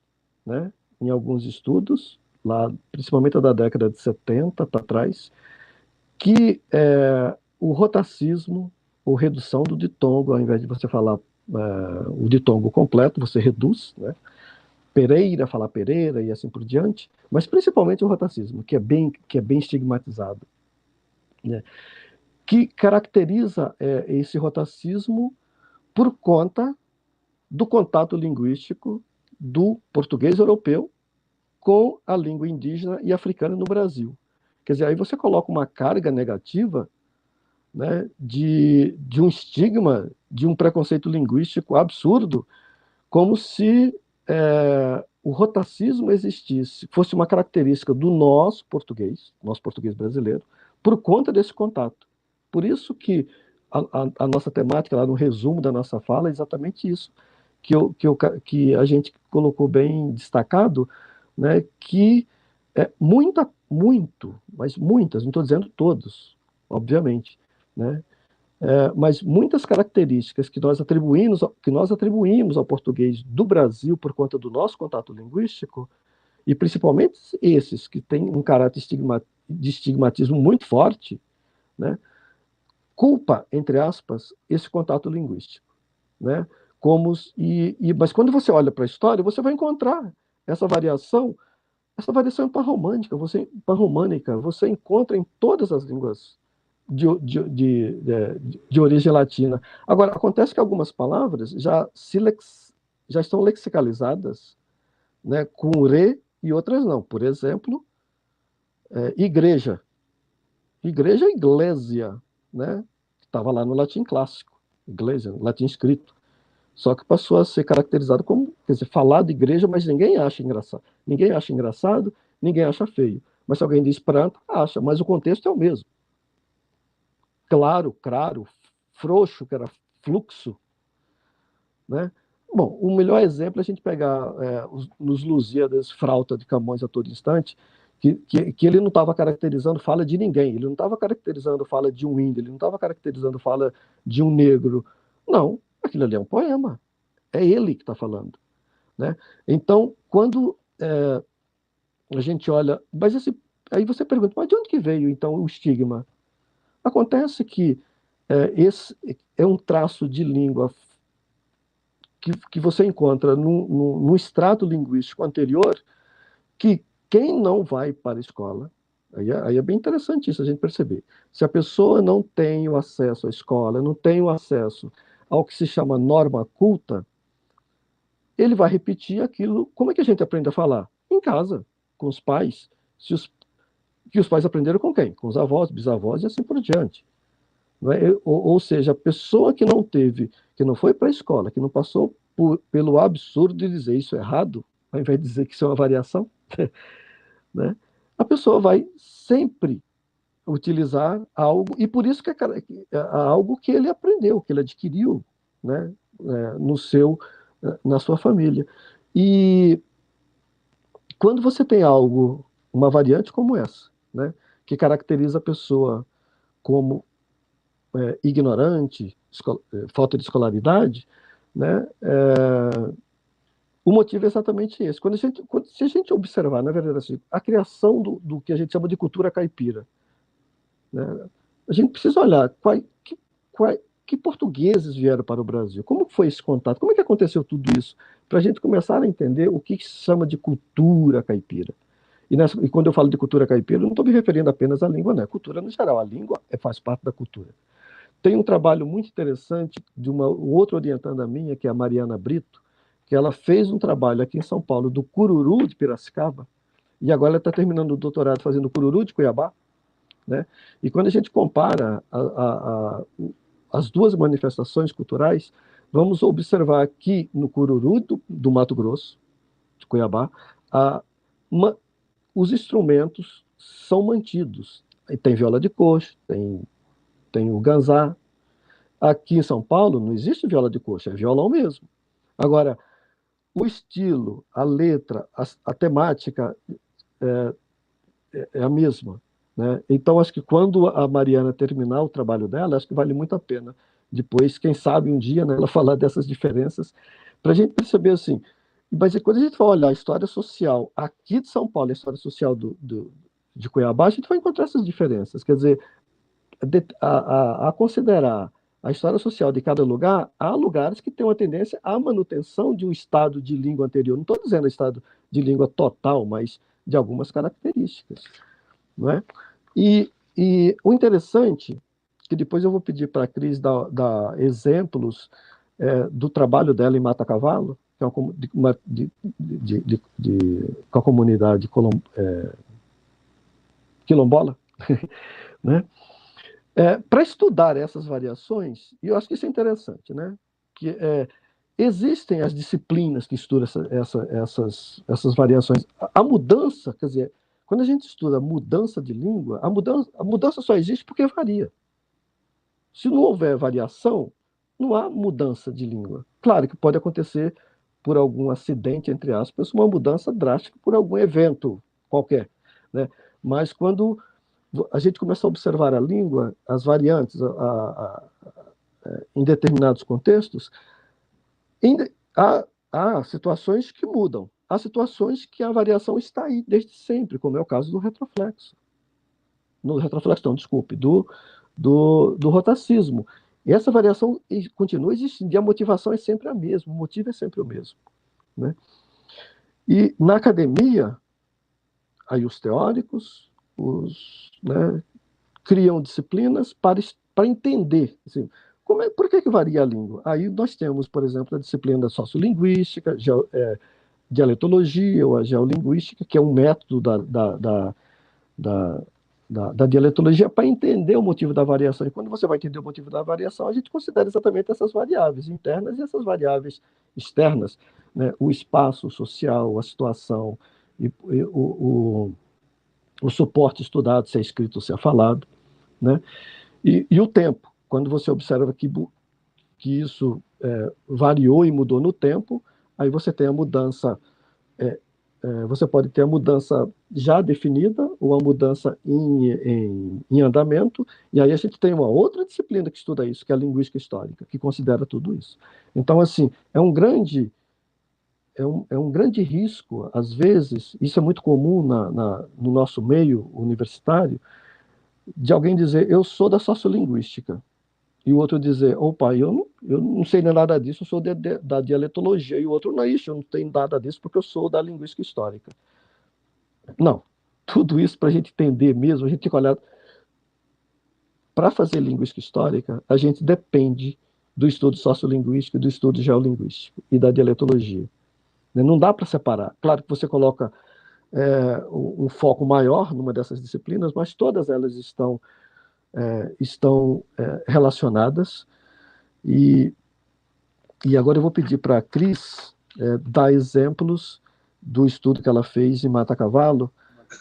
S3: né, em alguns estudos, lá, principalmente da década de 70 para trás, que o rotacismo, ou redução do ditongo, ao invés de você falar o ditongo completo, você reduz, né? Pereira, falar Pereira e assim por diante, mas principalmente o rotacismo, que é bem estigmatizado, né? Que caracteriza esse rotacismo por conta do contato linguístico do português europeu com a língua indígena e africana no Brasil. Quer dizer, aí você coloca uma carga negativa, né, de um estigma, de um preconceito linguístico absurdo, como se o rotacismo existisse, fosse uma característica do nosso português brasileiro, por conta desse contato. Por isso que a nossa temática, lá no resumo da nossa fala, é exatamente isso, que a gente colocou bem destacado, né, que mas muitas, não estou dizendo todos, obviamente, né, mas muitas características que nós atribuímos ao português do Brasil por conta do nosso contato linguístico, e principalmente esses que têm um caráter de estigmatismo muito forte, né, culpa, entre aspas, esse contato linguístico, né? Mas quando você olha para a história, você vai encontrar essa variação panromânica, você encontra em todas as línguas de origem latina. Agora, acontece que algumas palavras já estão lexicalizadas, né, com re e outras não. Por exemplo, igreja. Igreja é iglesia, né? Estava lá no latim clássico, iglesia, latim escrito. Só que passou a ser caracterizado como, quer dizer, falar de igreja, mas ninguém acha engraçado. Ninguém acha engraçado, ninguém acha feio. Mas se alguém diz pranto, acha, mas o contexto é o mesmo. Claro, frouxo, que era fluxo, né? Bom, o melhor exemplo é a gente pegar nos Lusíadas, Frauta de Camões a todo instante, que ele não estava caracterizando fala de ninguém, ele não estava caracterizando fala de um índio, ele não estava caracterizando fala de um negro. Não, aquilo ali é um poema. É ele que está falando, né? Então, quando a gente olha... Mas aí você pergunta, mas de onde que veio, então, o estigma? Acontece que esse é um traço de língua que você encontra no extrato linguístico anterior, que quem não vai para a escola, aí é bem interessante isso a gente perceber. Se a pessoa não tem o acesso à escola, não tem o acesso ao que se chama norma culta, ele vai repetir aquilo. Como é que a gente aprende a falar? Em casa, com os pais. Que os pais aprenderam com quem? Com os avós, bisavós e assim por diante. Não é? Ou seja, a pessoa que não foi para a escola, que não passou pelo absurdo de dizer isso é errado, ao invés de dizer que isso é uma variação, né? A pessoa vai sempre utilizar algo, e por isso que é algo que ele aprendeu, que ele adquiriu, né, na sua família. E quando você tem algo, uma variante como essa, né, que caracteriza a pessoa como ignorante, falta de escolaridade, né, o motivo é exatamente esse. Se a gente observar, na verdade, assim, a criação do que a gente chama de cultura caipira, né, a gente precisa olhar que portugueses vieram para o Brasil, como foi esse contato, como é que aconteceu tudo isso, para a gente começar a entender o que se chama de cultura caipira. E quando eu falo de cultura caipira, eu não estou me referindo apenas à língua, né? Cultura no geral. A língua faz parte da cultura. Tem um trabalho muito interessante de uma outra orientanda minha, que é a Mariana Brito, que ela fez um trabalho aqui em São Paulo do cururu de Piracicaba, e agora ela está terminando o doutorado fazendo cururu de Cuiabá, né? E quando a gente compara as duas manifestações culturais, vamos observar que no cururu do Mato Grosso, de Cuiabá, os instrumentos são mantidos. Tem viola de coxa, tem o ganzá. Aqui em São Paulo não existe viola de coxa, é violão mesmo. Agora, o estilo, a letra, a temática é a mesma, né? Então, acho que quando a Mariana terminar o trabalho dela, acho que vale muito a pena. Depois, quem sabe um dia, né, ela falar dessas diferenças, para a gente perceber assim. Mas quando a gente vai olhar a história social aqui de São Paulo, a história social de Cuiabá, a gente vai encontrar essas diferenças. Quer dizer, a considerar a história social de cada lugar, há lugares que têm uma tendência à manutenção de um estado de língua anterior. Não estou dizendo estado de língua total, mas de algumas características. Não é? E o interessante, que depois eu vou pedir para a Cris dar exemplos do trabalho dela em Mata Cavalo, que é com a comunidade quilombola, né? Para estudar essas variações, e eu acho que isso é interessante, né? Que existem as disciplinas que estudam essas variações. A mudança, quer dizer, quando a gente estuda a mudança de língua, a mudança só existe porque varia. Se não houver variação, não há mudança de língua. Claro que pode acontecer por algum acidente, entre aspas, uma mudança drástica por algum evento qualquer, né? Mas quando a gente começa a observar a língua, as variantes em determinados contextos, há situações que mudam, há situações que a variação está aí desde sempre, como é o caso do retroflexo. Do rotacismo. E essa variação continua existindo, e a motivação é sempre a mesma, o motivo é sempre o mesmo, né? E na academia, aí os teóricos, né, criam disciplinas para entender, assim, por que varia a língua. Aí nós temos, por exemplo, a disciplina da sociolinguística, dialetologia ou a geolinguística, que é um método da dialetologia para entender o motivo da variação. E quando você vai entender o motivo da variação, a gente considera exatamente essas variáveis internas e essas variáveis externas, né? O espaço social, a situação, e o suporte estudado, se é escrito ou se é falado, né? E o tempo, quando você observa que isso variou e mudou no tempo, aí você tem a mudança, você pode ter a mudança já definida ou a mudança em andamento, e aí a gente tem uma outra disciplina que estuda isso, que é a linguística histórica, que considera tudo isso. Então, assim, é um grande risco, às vezes, isso é muito comum no nosso meio universitário, de alguém dizer, eu sou da sociolinguística, e o outro dizer, opa, eu não sei nada disso, eu sou da dialetologia, e o outro, não é isso, eu não tenho nada disso porque eu sou da linguística histórica. Não, tudo isso para a gente entender mesmo, a gente tem que olhar, para fazer linguística histórica, a gente depende do estudo sociolinguístico, do estudo geolinguístico e da dialetologia. Não dá para separar. Claro que você coloca um foco maior numa dessas disciplinas, mas todas elas estão relacionadas, e E agora eu vou pedir para a Cris dar exemplos do estudo que ela fez em Mata Cavalo,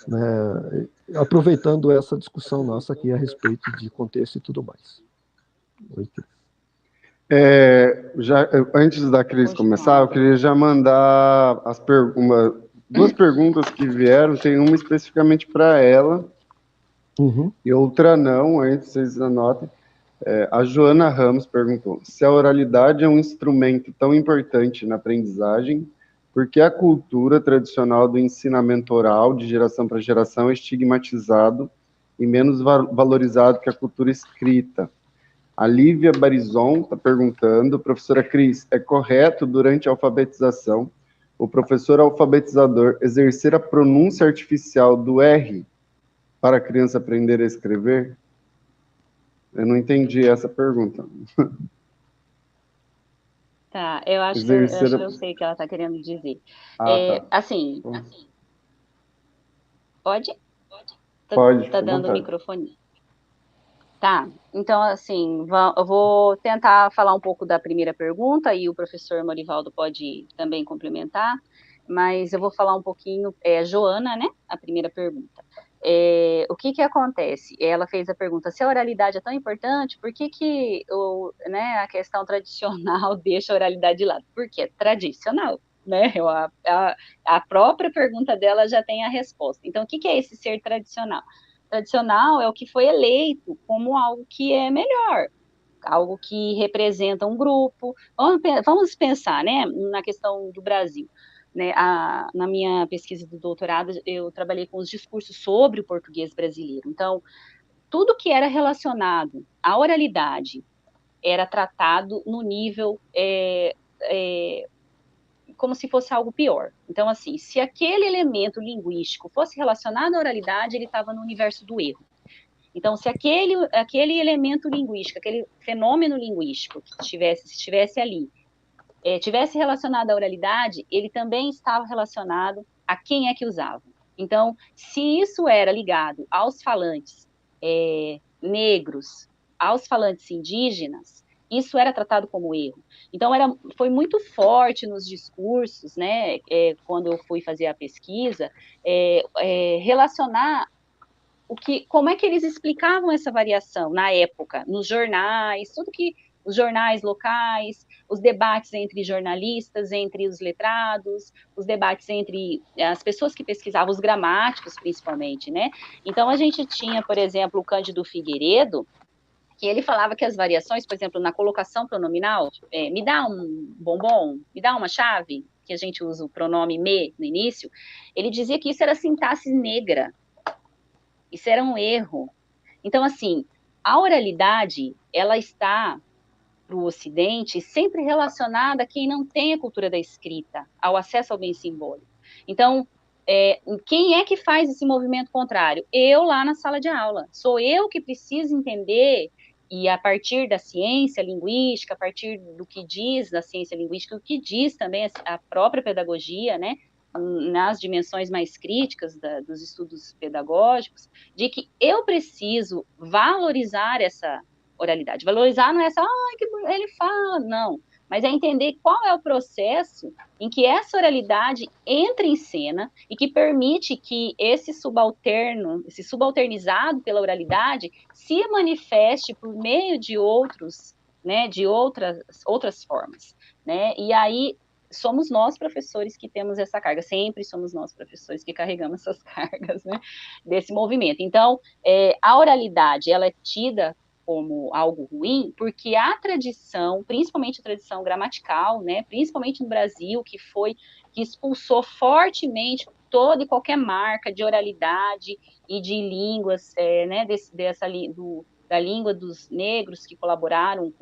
S3: né, aproveitando essa discussão nossa aqui a respeito de contexto e tudo mais. Oi, Cris.
S1: Antes da Cris começar, eu queria já mandar duas perguntas que vieram, tem uma especificamente para ela, e outra não, antes vocês anotem. A Joana Ramos perguntou: se a oralidade é um instrumento tão importante na aprendizagem, por que a cultura tradicional do ensinamento oral, de geração para geração, é estigmatizado e menos valorizado que a cultura escrita? A Lívia Barizon está perguntando: professora Cris, é correto, durante a alfabetização, o professor alfabetizador exercer a pronúncia artificial do R para a criança aprender a escrever? Eu não entendi essa pergunta.
S2: Tá, eu acho que eu sei o que ela está querendo dizer.
S1: Tá.
S2: Assim, pode?
S1: Pode.
S2: Tá dando o microfone. Tá, então, assim, eu vou tentar falar um pouco da primeira pergunta e o professor Morivaldo pode também complementar, mas eu vou falar um pouquinho, Joana, né, a primeira pergunta. O que acontece? Ela fez a pergunta: se a oralidade é tão importante, por que a questão tradicional deixa a oralidade de lado? Porque é tradicional, né? A própria pergunta dela já tem a resposta. Então, o que é esse ser tradicional? Tradicional é o que foi eleito como algo que é melhor, algo que representa um grupo. Vamos pensar, né, na questão do Brasil. Né, na minha pesquisa do doutorado, eu trabalhei com os discursos sobre o português brasileiro. Então, tudo que era relacionado à oralidade era tratado no nível como se fosse algo pior. Então, assim, se aquele elemento linguístico fosse relacionado à oralidade, ele estava no universo do erro. Então, se aquele elemento linguístico, aquele fenômeno linguístico que estivesse ali, tivesse relacionado à oralidade, ele também estava relacionado a quem é que usava. Então, se isso era ligado aos falantes negros, aos falantes indígenas, isso era tratado como erro. Então, foi muito forte nos discursos, né, quando eu fui fazer a pesquisa, relacionar como é que eles explicavam essa variação na época, nos jornais, tudo que os jornais locais, os debates entre jornalistas, entre os letrados, os debates entre as pessoas que pesquisavam, os gramáticos principalmente, né? Então, a gente tinha, por exemplo, o Cândido Figueiredo, que ele falava que as variações, por exemplo, na colocação pronominal, me dá um bombom, me dá uma chave, que a gente usa o pronome me no início, ele dizia que isso era sintaxe negra, isso era um erro. Então, assim, a oralidade, ela está para o Ocidente sempre relacionada a quem não tem a cultura da escrita, ao acesso ao bem simbólico. Então, quem é que faz esse movimento contrário? Eu lá na sala de aula. Sou eu que preciso entender, e a partir da ciência linguística, a partir do que diz da ciência linguística, o que diz também a própria pedagogia, né, nas dimensões mais críticas dos estudos pedagógicos, de que eu preciso valorizar essa oralidade. Valorizar não é só, que ele fala, não. Mas é entender qual é o processo em que essa oralidade entra em cena e que permite que esse subalternizado pela oralidade, se manifeste por meio de outros, né, de outras formas, né? E aí somos nós, professores, que temos essa carga, sempre somos nós, professores, que carregamos essas cargas, né, desse movimento. Então, a oralidade, ela é tida como algo ruim, porque a tradição, principalmente a tradição gramatical, né, principalmente no Brasil, que expulsou fortemente toda e qualquer marca de oralidade e de línguas, né, da língua dos negros que colaboraram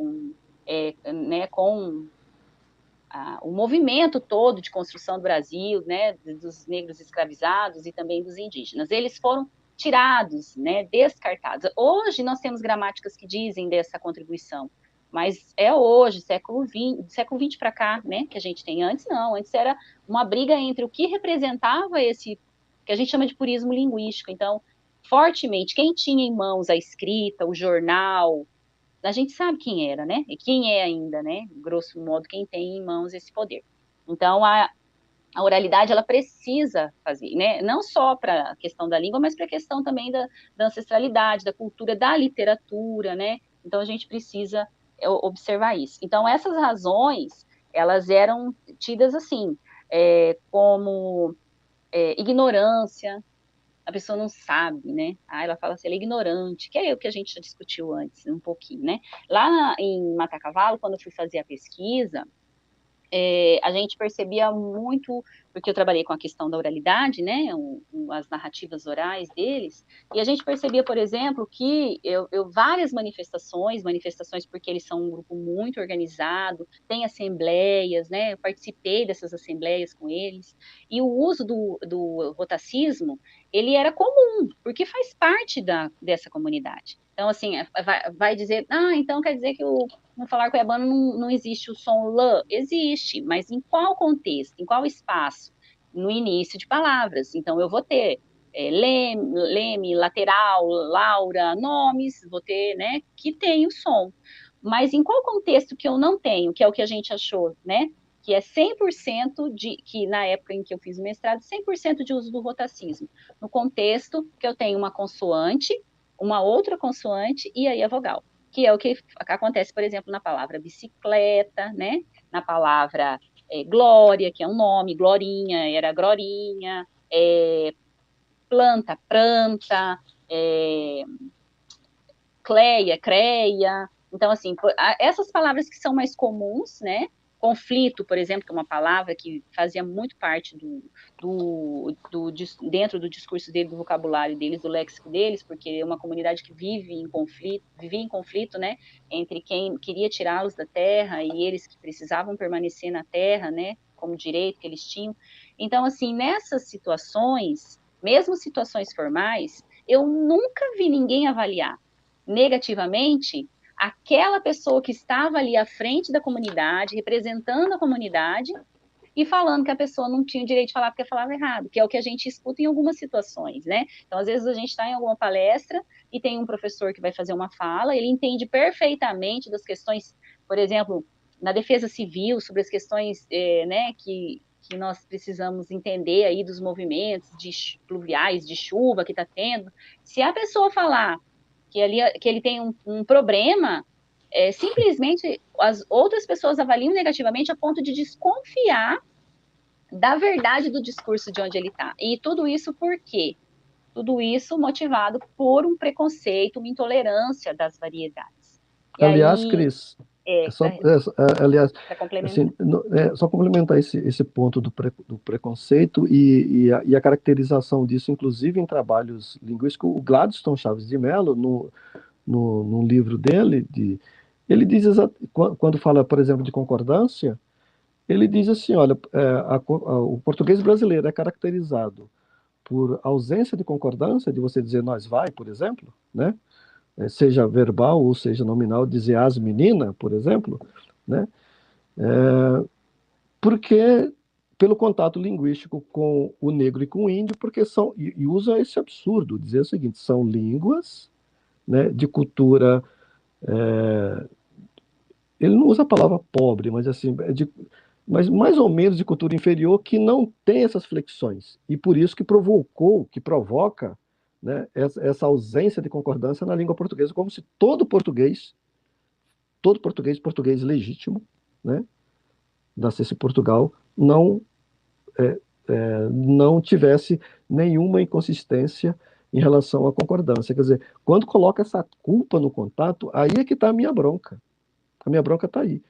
S2: né, com o movimento todo de construção do Brasil, né, dos negros escravizados e também dos indígenas. Eles foram tirados, né, descartados. Hoje nós temos gramáticas que dizem dessa contribuição, mas é hoje, século XX para cá, né, que a gente tem. Antes não, antes era uma briga entre o que representava esse, que a gente chama de purismo linguístico. Então, fortemente, quem tinha em mãos a escrita, o jornal, a gente sabe quem era, né? E quem é ainda, né? Grosso modo, quem tem em mãos esse poder. Então, a oralidade, ela precisa fazer, né? Não só para a questão da língua, mas para a questão também da ancestralidade, da cultura, da literatura, né? Então, a gente precisa observar isso. Então, essas razões, elas eram tidas assim, como ignorância, a pessoa não sabe, né? Ela fala assim, ela é ignorante, que é o que a gente já discutiu antes, um pouquinho, né? Lá em Matacavalo, quando eu fui fazer a pesquisa, a gente percebia muito, porque eu trabalhei com a questão da oralidade, né, as narrativas orais deles, e a gente percebia, por exemplo, que várias manifestações porque eles são um grupo muito organizado, tem assembleias, né, eu participei dessas assembleias com eles, e o uso do rotacismo, ele era comum, porque faz parte dessa comunidade. Então, assim, vai dizer, então quer dizer que no falar cuiabano não existe o som lã? Existe, mas em qual contexto, em qual espaço? No início de palavras. Então, eu vou ter leme, lateral, laura, nomes, vou ter, né, que tem o som. Mas em qual contexto que eu não tenho, que é o que a gente achou, né? Que é 100% que na época em que eu fiz o mestrado, 100% de uso do rotacismo. No contexto que eu tenho uma consoante, uma outra consoante e aí a vogal, que é o que acontece, por exemplo, na palavra bicicleta, né? Na palavra glória, que é um nome, glorinha, era glorinha, planta, pranta, cleia, creia. Então, assim, essas palavras que são mais comuns, né? Conflito, por exemplo, que é uma palavra que fazia muito parte dentro do discurso dele, do vocabulário deles, do léxico deles, porque é uma comunidade que vivia em conflito, né, entre quem queria tirá-los da terra e eles que precisavam permanecer na terra, né, como direito que eles tinham. Então, assim, nessas situações, mesmo situações formais, eu nunca vi ninguém avaliar negativamente aquela pessoa que estava ali à frente da comunidade, representando a comunidade, e falando que a pessoa não tinha o direito de falar porque falava errado, que é o que a gente escuta em algumas situações, né? Então, às vezes, a gente está em alguma palestra e tem um professor que vai fazer uma fala, ele entende perfeitamente das questões, por exemplo, na defesa civil, sobre as questões, né, que nós precisamos entender aí dos movimentos pluviais, de chuva que está tendo. Se a pessoa falar que ele tem um problema, simplesmente as outras pessoas avaliam negativamente a ponto de desconfiar da verdade do discurso de onde ele está. E tudo isso por quê? Tudo isso motivado por um preconceito, uma intolerância das variedades. E
S3: Aliás,
S2: aí,
S3: Cris, aliás,
S2: para complementar.
S3: assim, só complementar esse ponto do preconceito e a caracterização disso, inclusive em trabalhos linguísticos, o Gladstone Chaves de Mello, no livro dele, ele diz, quando fala, por exemplo, de concordância, ele diz assim, olha, o português brasileiro é caracterizado por ausência de concordância, de você dizer nós vai, por exemplo, né? Seja verbal ou seja nominal, dizer as menina, por exemplo, né? Porque pelo contato linguístico com o negro e com o índio, porque e usa esse absurdo, dizer o seguinte, são línguas, né, de cultura, ele não usa a palavra pobre, mas assim, mas mais ou menos de cultura inferior que não tem essas flexões, e por isso que provoca, né, essa ausência de concordância na língua portuguesa, como se português legítimo, né, nascesse em Portugal, não tivesse nenhuma inconsistência em relação à concordância. Quer dizer, quando coloca essa culpa no contato, aí é que está a minha bronca. A minha bronca está aí.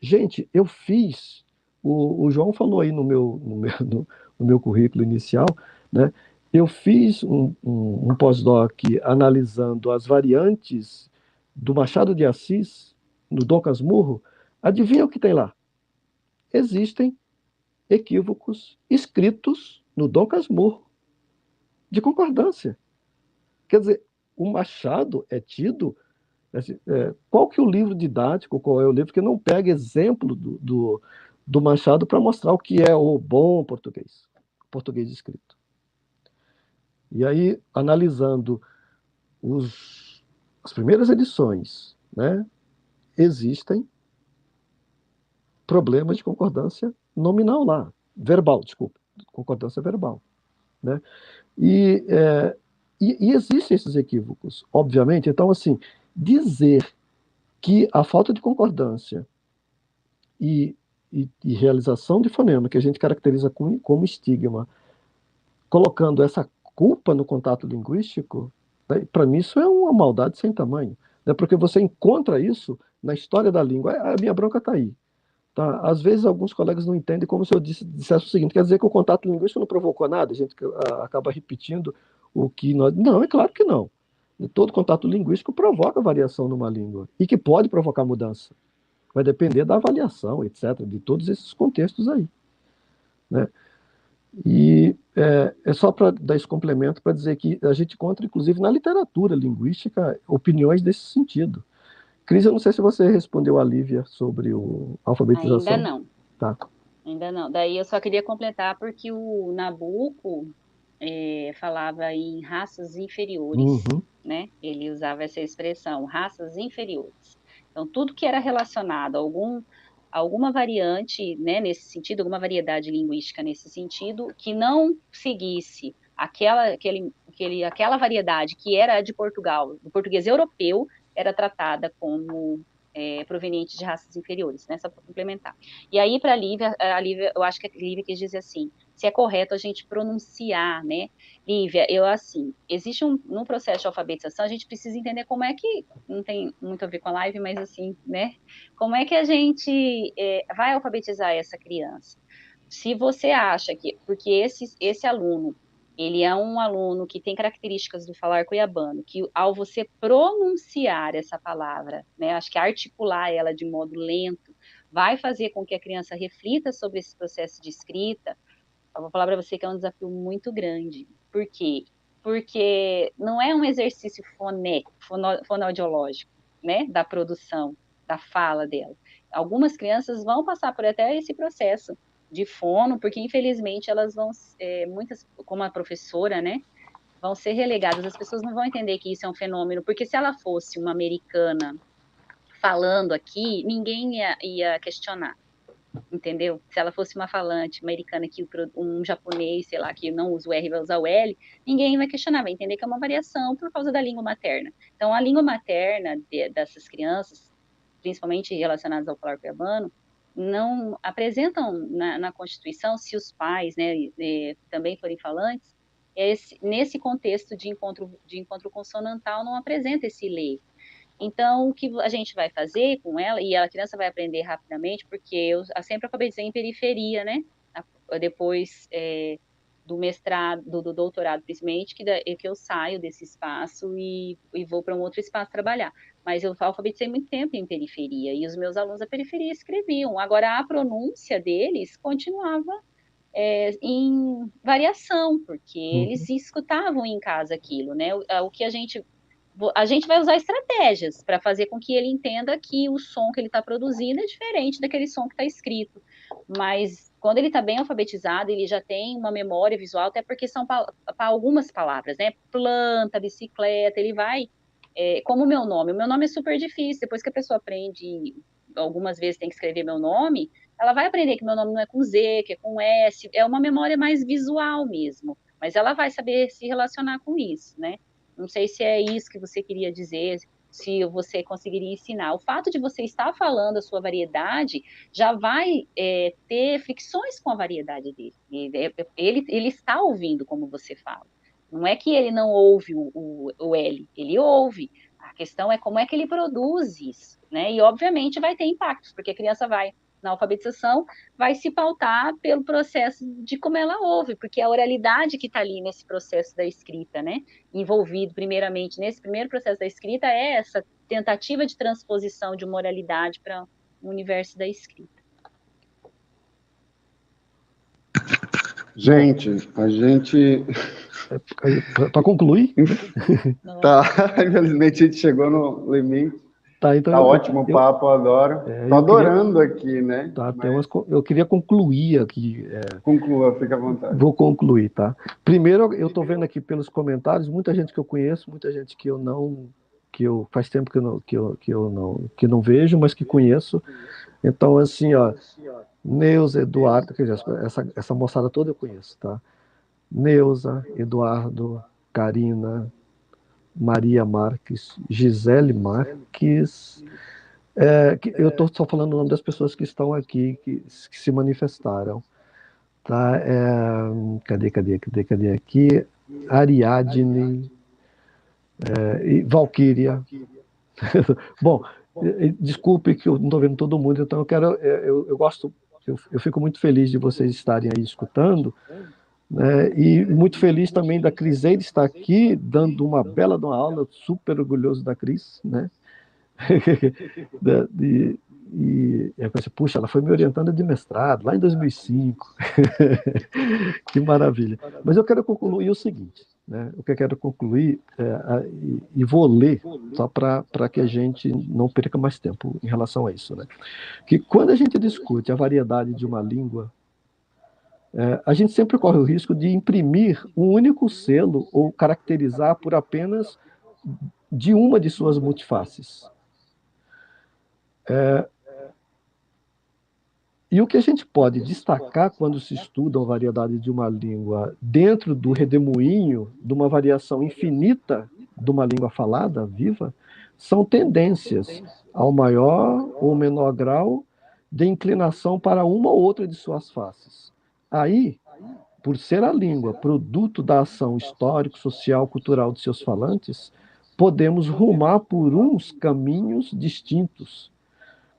S3: Gente, eu fiz. O João falou aí no meu currículo inicial, né? Eu fiz um pós-doc analisando as variantes do Machado de Assis, no Dom Casmurro. Adivinha o que tem lá? Existem equívocos escritos no Dom Casmurro, de concordância. Quer dizer, o Machado é tido. Assim, qual que é o livro didático, qual é o livro que não pega exemplo do Machado para mostrar o que é o bom português escrito? E aí, analisando as primeiras edições né, existem problemas de concordância nominal lá, verbal, desculpa, concordância verbal, né? E, e existem esses equívocos, obviamente. Então, assim, dizer que a falta de concordância e, e realização de fonema, que a gente caracteriza como estigma, colocando essa culpa no contato linguístico, né, para mim isso é uma maldade sem tamanho, né, porque você encontra isso na história da língua. A minha bronca está aí. Tá? Às vezes alguns colegas não entendem como se eu dissesse o seguinte: quer dizer que o contato linguístico não provocou nada, a gente acaba repetindo o que nós... Não, é claro que não. Todo contato linguístico provoca variação numa língua e que pode provocar mudança. Vai depender da avaliação, etc., de todos esses contextos aí, né? E é só para dar esse complemento para dizer que a gente encontra, inclusive, na literatura linguística, opiniões desse sentido. Cris, eu não sei se você respondeu a Lívia sobre a alfabetização.
S2: Ainda não.
S3: Tá.
S2: Ainda não. Daí eu só queria completar porque o Nabucco falava em raças inferiores, né? Ele usava essa expressão, raças inferiores. Então, tudo que era relacionado a alguma variante, né, nesse sentido, alguma variedade linguística nesse sentido, que não seguisse aquela variedade que era de Portugal, do português europeu, era tratada como proveniente de raças inferiores, né? Só para complementar. E aí, para a Lívia, eu acho que a Lívia quis dizer assim, se é correto a gente pronunciar, né? Lívia, existe no processo de alfabetização, a gente precisa entender como é que, não tem muito a ver com a live, mas assim, né? Como é que a gente vai alfabetizar essa criança? Se você acha que, porque esse aluno, ele é um aluno que tem características do falar cuiabano, que ao você pronunciar essa palavra, né, acho que articular ela de modo lento, vai fazer com que a criança reflita sobre esse processo de escrita. Eu vou falar para você que é um desafio muito grande. Por quê? Porque não é um exercício fonoaudiológico, né, da produção, da fala dela. Algumas crianças vão passar por até esse processo de fono, porque infelizmente elas vão, muitas, como a professora, né, vão ser relegadas. As pessoas não vão entender que isso é um fenômeno, porque se ela fosse uma americana falando aqui, ninguém ia questionar, entendeu? Se ela fosse uma falante americana, que um japonês, sei lá, que não usa o R, vai usar o L, ninguém vai questionar, vai entender que é uma variação por causa da língua materna. Então, a língua materna dessas crianças, principalmente relacionadas ao falar cuiabano, não apresentam na Constituição, se os pais, né, também forem falantes, nesse contexto de encontro consonantal, não apresenta esse ler. Então, o que a gente vai fazer com ela, e a criança vai aprender rapidamente, porque eu sempre alfabetizei em periferia, né? Depois do mestrado, do doutorado, principalmente, que eu saio desse espaço e vou para um outro espaço trabalhar. Mas eu alfabetizei muito tempo em periferia, e os meus alunos da periferia escreviam. Agora, a pronúncia deles continuava em variação, porque eles escutavam em casa aquilo, né? O que a gente vai usar estratégias para fazer com que ele entenda que o som que ele está produzindo é diferente daquele som que está escrito. Mas quando ele está bem alfabetizado, ele já tem uma memória visual, até porque são para algumas palavras, né? Planta, bicicleta, ele vai. Como o meu nome é super difícil. Depois que a pessoa aprende, algumas vezes tem que escrever meu nome, ela vai aprender que meu nome não é com Z, que é com S. É uma memória mais visual mesmo. Mas ela vai saber se relacionar com isso, né? Não sei se é isso que você queria dizer, se você conseguiria ensinar. O fato de você estar falando a sua variedade já vai ter fricções com a variedade dele. Ele está ouvindo como você fala. Não é que ele não ouve o L, ele ouve. A questão é como é que ele produz isso, né? E, obviamente, vai ter impactos, porque a criança vai, na alfabetização, vai se pautar pelo processo de como ela ouve, porque é a oralidade que está ali nesse processo da escrita, né? Envolvido, primeiramente, nesse primeiro processo da escrita, é essa tentativa de transposição de uma oralidade para o universo da escrita.
S1: Gente, a gente...
S3: Para concluir?
S1: Tá, infelizmente a gente chegou no limite.
S3: Tá, então
S1: tá ótimo o papo, adoro. Tô adorando aqui, né?
S3: Tá, mas... eu queria concluir aqui.
S1: Conclua, fica à vontade.
S3: Vou concluir, tá? Primeiro, eu estou vendo aqui pelos comentários, muita gente que eu conheço, muita gente que eu não eu faz tempo que não vejo, mas que conheço. Então, assim, ó, Neuza, Eduardo, quer dizer, essa moçada toda eu conheço, tá? Neuza, Eduardo, Karina, Maria Marques, Gisele Marques. Eu estou só falando o nome das pessoas que estão aqui, que se manifestaram. Tá? Cadê aqui? Ariadne, e Valquíria. Bom, desculpe que eu não estou vendo todo mundo, então eu gosto, eu fico muito feliz de vocês estarem aí escutando, né? E muito feliz também da Criseide estar aqui, dando uma bela de uma aula, super orgulhoso da Cris, né? E eu pensei, puxa, ela foi me orientando de mestrado, lá em 2005. Que maravilha. Mas eu quero concluir o seguinte, né? O que eu quero concluir, e vou ler, só para que a gente não perca mais tempo em relação a isso, né? Que quando a gente discute a variedade de uma língua, a gente sempre corre o risco de imprimir um único selo ou caracterizar por apenas de uma de suas multifaces. E o que a gente pode destacar quando se estuda a variedade de uma língua dentro do redemoinho de uma variação infinita de uma língua falada, viva, são tendências ao maior ou menor grau de inclinação para uma ou outra de suas faces. Aí, por ser a língua produto da ação histórico, social, cultural de seus falantes, podemos rumar por uns caminhos distintos,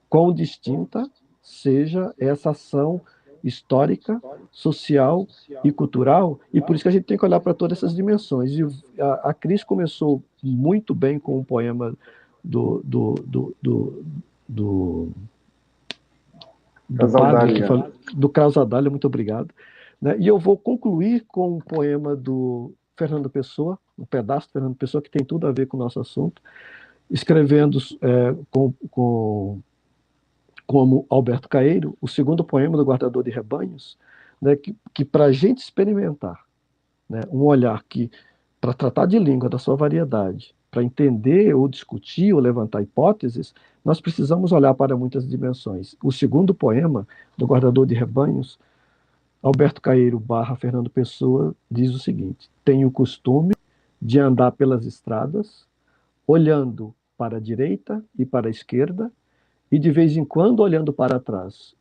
S3: quão distinta seja essa ação histórica, social e cultural, e por isso que a gente tem que olhar para todas essas dimensões. E a Cris começou muito bem com o poema do padre, do Carlos Adália, muito obrigado. Né? E eu vou concluir com um poema do Fernando Pessoa, um pedaço do Fernando Pessoa que tem tudo a ver com o nosso assunto, escrevendo como Alberto Caeiro, o segundo poema do Guardador de Rebanhos, né, que para a gente experimentar, né, um olhar que, para tratar de língua da sua variedade, para entender ou discutir ou levantar hipóteses, nós precisamos olhar para muitas dimensões. O segundo poema do Guardador de Rebanhos, Alberto Caeiro / Fernando Pessoa, diz o seguinte: tenho o costume de andar pelas estradas, olhando para a direita e para a esquerda, e de vez em quando olhando para trás.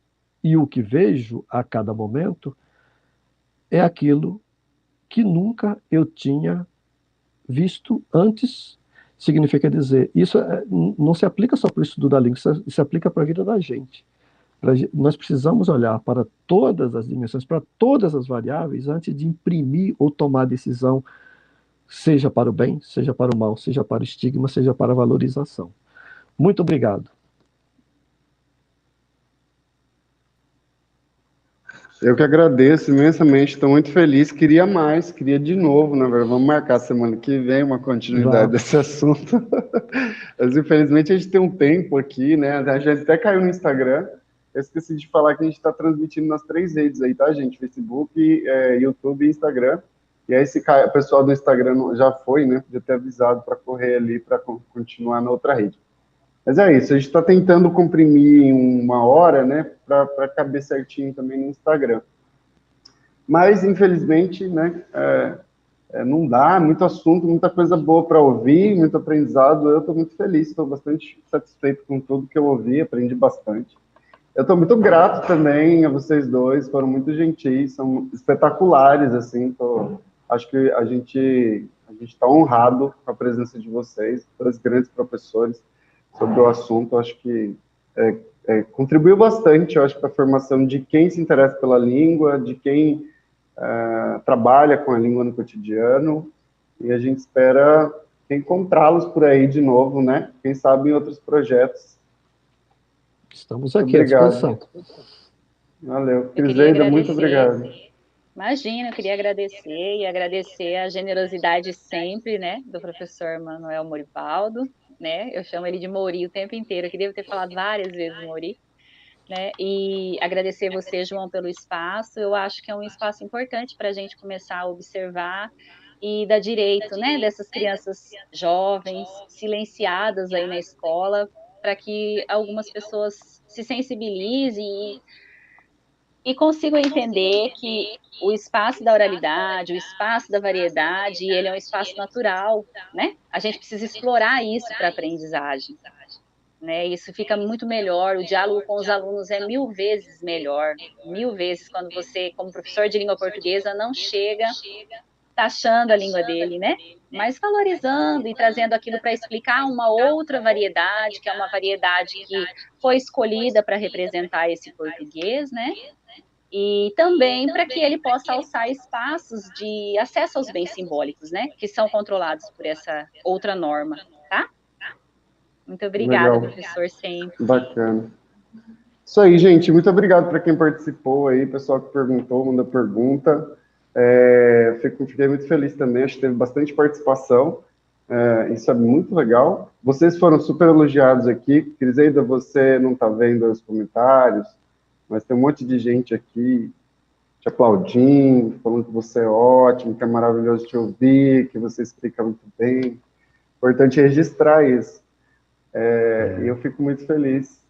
S3: E o que vejo a cada momento é aquilo que nunca eu tinha visto antes. Significa dizer, isso não se aplica só para o estudo da língua, isso se aplica para a vida da gente. Nós precisamos olhar para todas as dimensões, para todas as variáveis, antes de imprimir ou tomar decisão, seja para o bem, seja para o mal, seja para o estigma, seja para a valorização. Muito obrigado.
S1: Eu que agradeço imensamente, estou muito feliz, queria mais, queria de novo, na verdade, vamos marcar semana que vem uma continuidade desse assunto, mas infelizmente a gente tem um tempo aqui, né, a gente até caiu no Instagram, eu esqueci de falar que a gente está transmitindo nas 3 redes aí, tá, gente, Facebook, YouTube e Instagram, e aí o pessoal do Instagram já foi, né, podia ter avisado para correr ali, para continuar na outra rede. Mas é isso, a gente está tentando comprimir em 1 hora, né, para caber certinho também no Instagram. Mas, infelizmente, né, não dá, muito assunto, muita coisa boa para ouvir, muito aprendizado. Eu estou muito feliz, estou bastante satisfeito com tudo que eu ouvi, aprendi bastante. Eu estou muito grato também a vocês dois, foram muito gentis, são espetaculares, assim, acho que a gente está honrado com a presença de vocês, dois grandes professores, sobre o assunto. Acho que contribuiu bastante, eu acho, para a formação de quem se interessa pela língua, de quem trabalha com a língua no cotidiano, e a gente espera encontrá-los por aí de novo, né? Quem sabe em outros projetos.
S3: Estamos aqui à disposição.
S1: Valeu. Criseida, muito obrigado.
S2: Imagina, eu queria agradecer e agradecer a generosidade sempre, né, do professor Manuel Morivaldo, né, eu chamo ele de Mori o tempo inteiro, que devo ter falado várias vezes Mori, né, e agradecer você, João, pelo espaço. Eu acho que é um espaço importante para a gente começar a observar e dá direito, né, dessas crianças jovens, silenciadas aí na escola, para que algumas pessoas se sensibilizem e consigam entender que o espaço da oralidade, o espaço da variedade, ele é um espaço natural, né? A gente precisa explorar isso para a aprendizagem, né? Isso fica muito melhor, o diálogo com os alunos é 1000 vezes melhor, 1000 vezes, quando você, como professor de língua portuguesa, não chega taxando a língua dele, né? Mas valorizando e trazendo aquilo para explicar uma outra variedade, que é uma variedade que foi escolhida para representar esse português, né? E também para que ele possa alçar espaços de acesso aos bens simbólicos, né? Que são controlados por essa outra norma, tá? Muito obrigada,
S1: Legal.
S2: professor, sempre.
S1: Bacana. Isso aí, gente. Muito obrigado para quem participou aí, pessoal que perguntou, mandou pergunta. Fiquei muito feliz também, acho que teve bastante participação. Isso é muito legal. Vocês foram super elogiados aqui. Criseida, você não está vendo os comentários, mas tem um monte de gente aqui te aplaudindo, falando que você é ótimo, que é maravilhoso te ouvir, que você explica muito bem. Importante registrar isso. E eu fico muito feliz.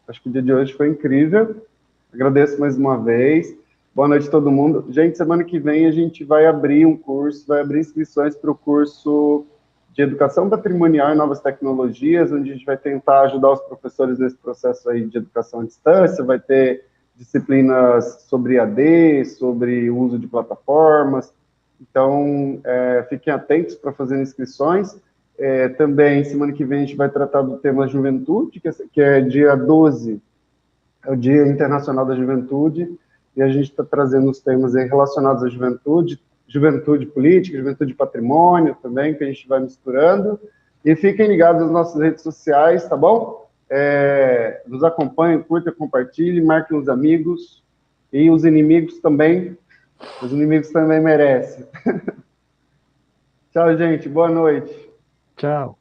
S1: Acho que o dia de hoje foi incrível. Agradeço mais uma vez. Boa noite a todo mundo. Gente, semana que vem a gente vai abrir um curso, vai abrir inscrições para o curso de Educação Patrimonial e Novas Tecnologias, onde a gente vai tentar ajudar os professores nesse processo aí de educação à distância, vai ter disciplinas sobre AD, sobre o uso de plataformas. Então, fiquem atentos para fazer inscrições. Também, semana que vem, a gente vai tratar do tema juventude, que é dia 12, é o Dia Internacional da Juventude, e a gente está trazendo os temas aí relacionados à juventude, juventude política, juventude patrimônio também, que a gente vai misturando. E fiquem ligados nas nossas redes sociais, tá bom? Nos acompanhem, curta, compartilhe, marquem os amigos, e os inimigos também merecem. Tchau, gente, boa noite.
S3: Tchau.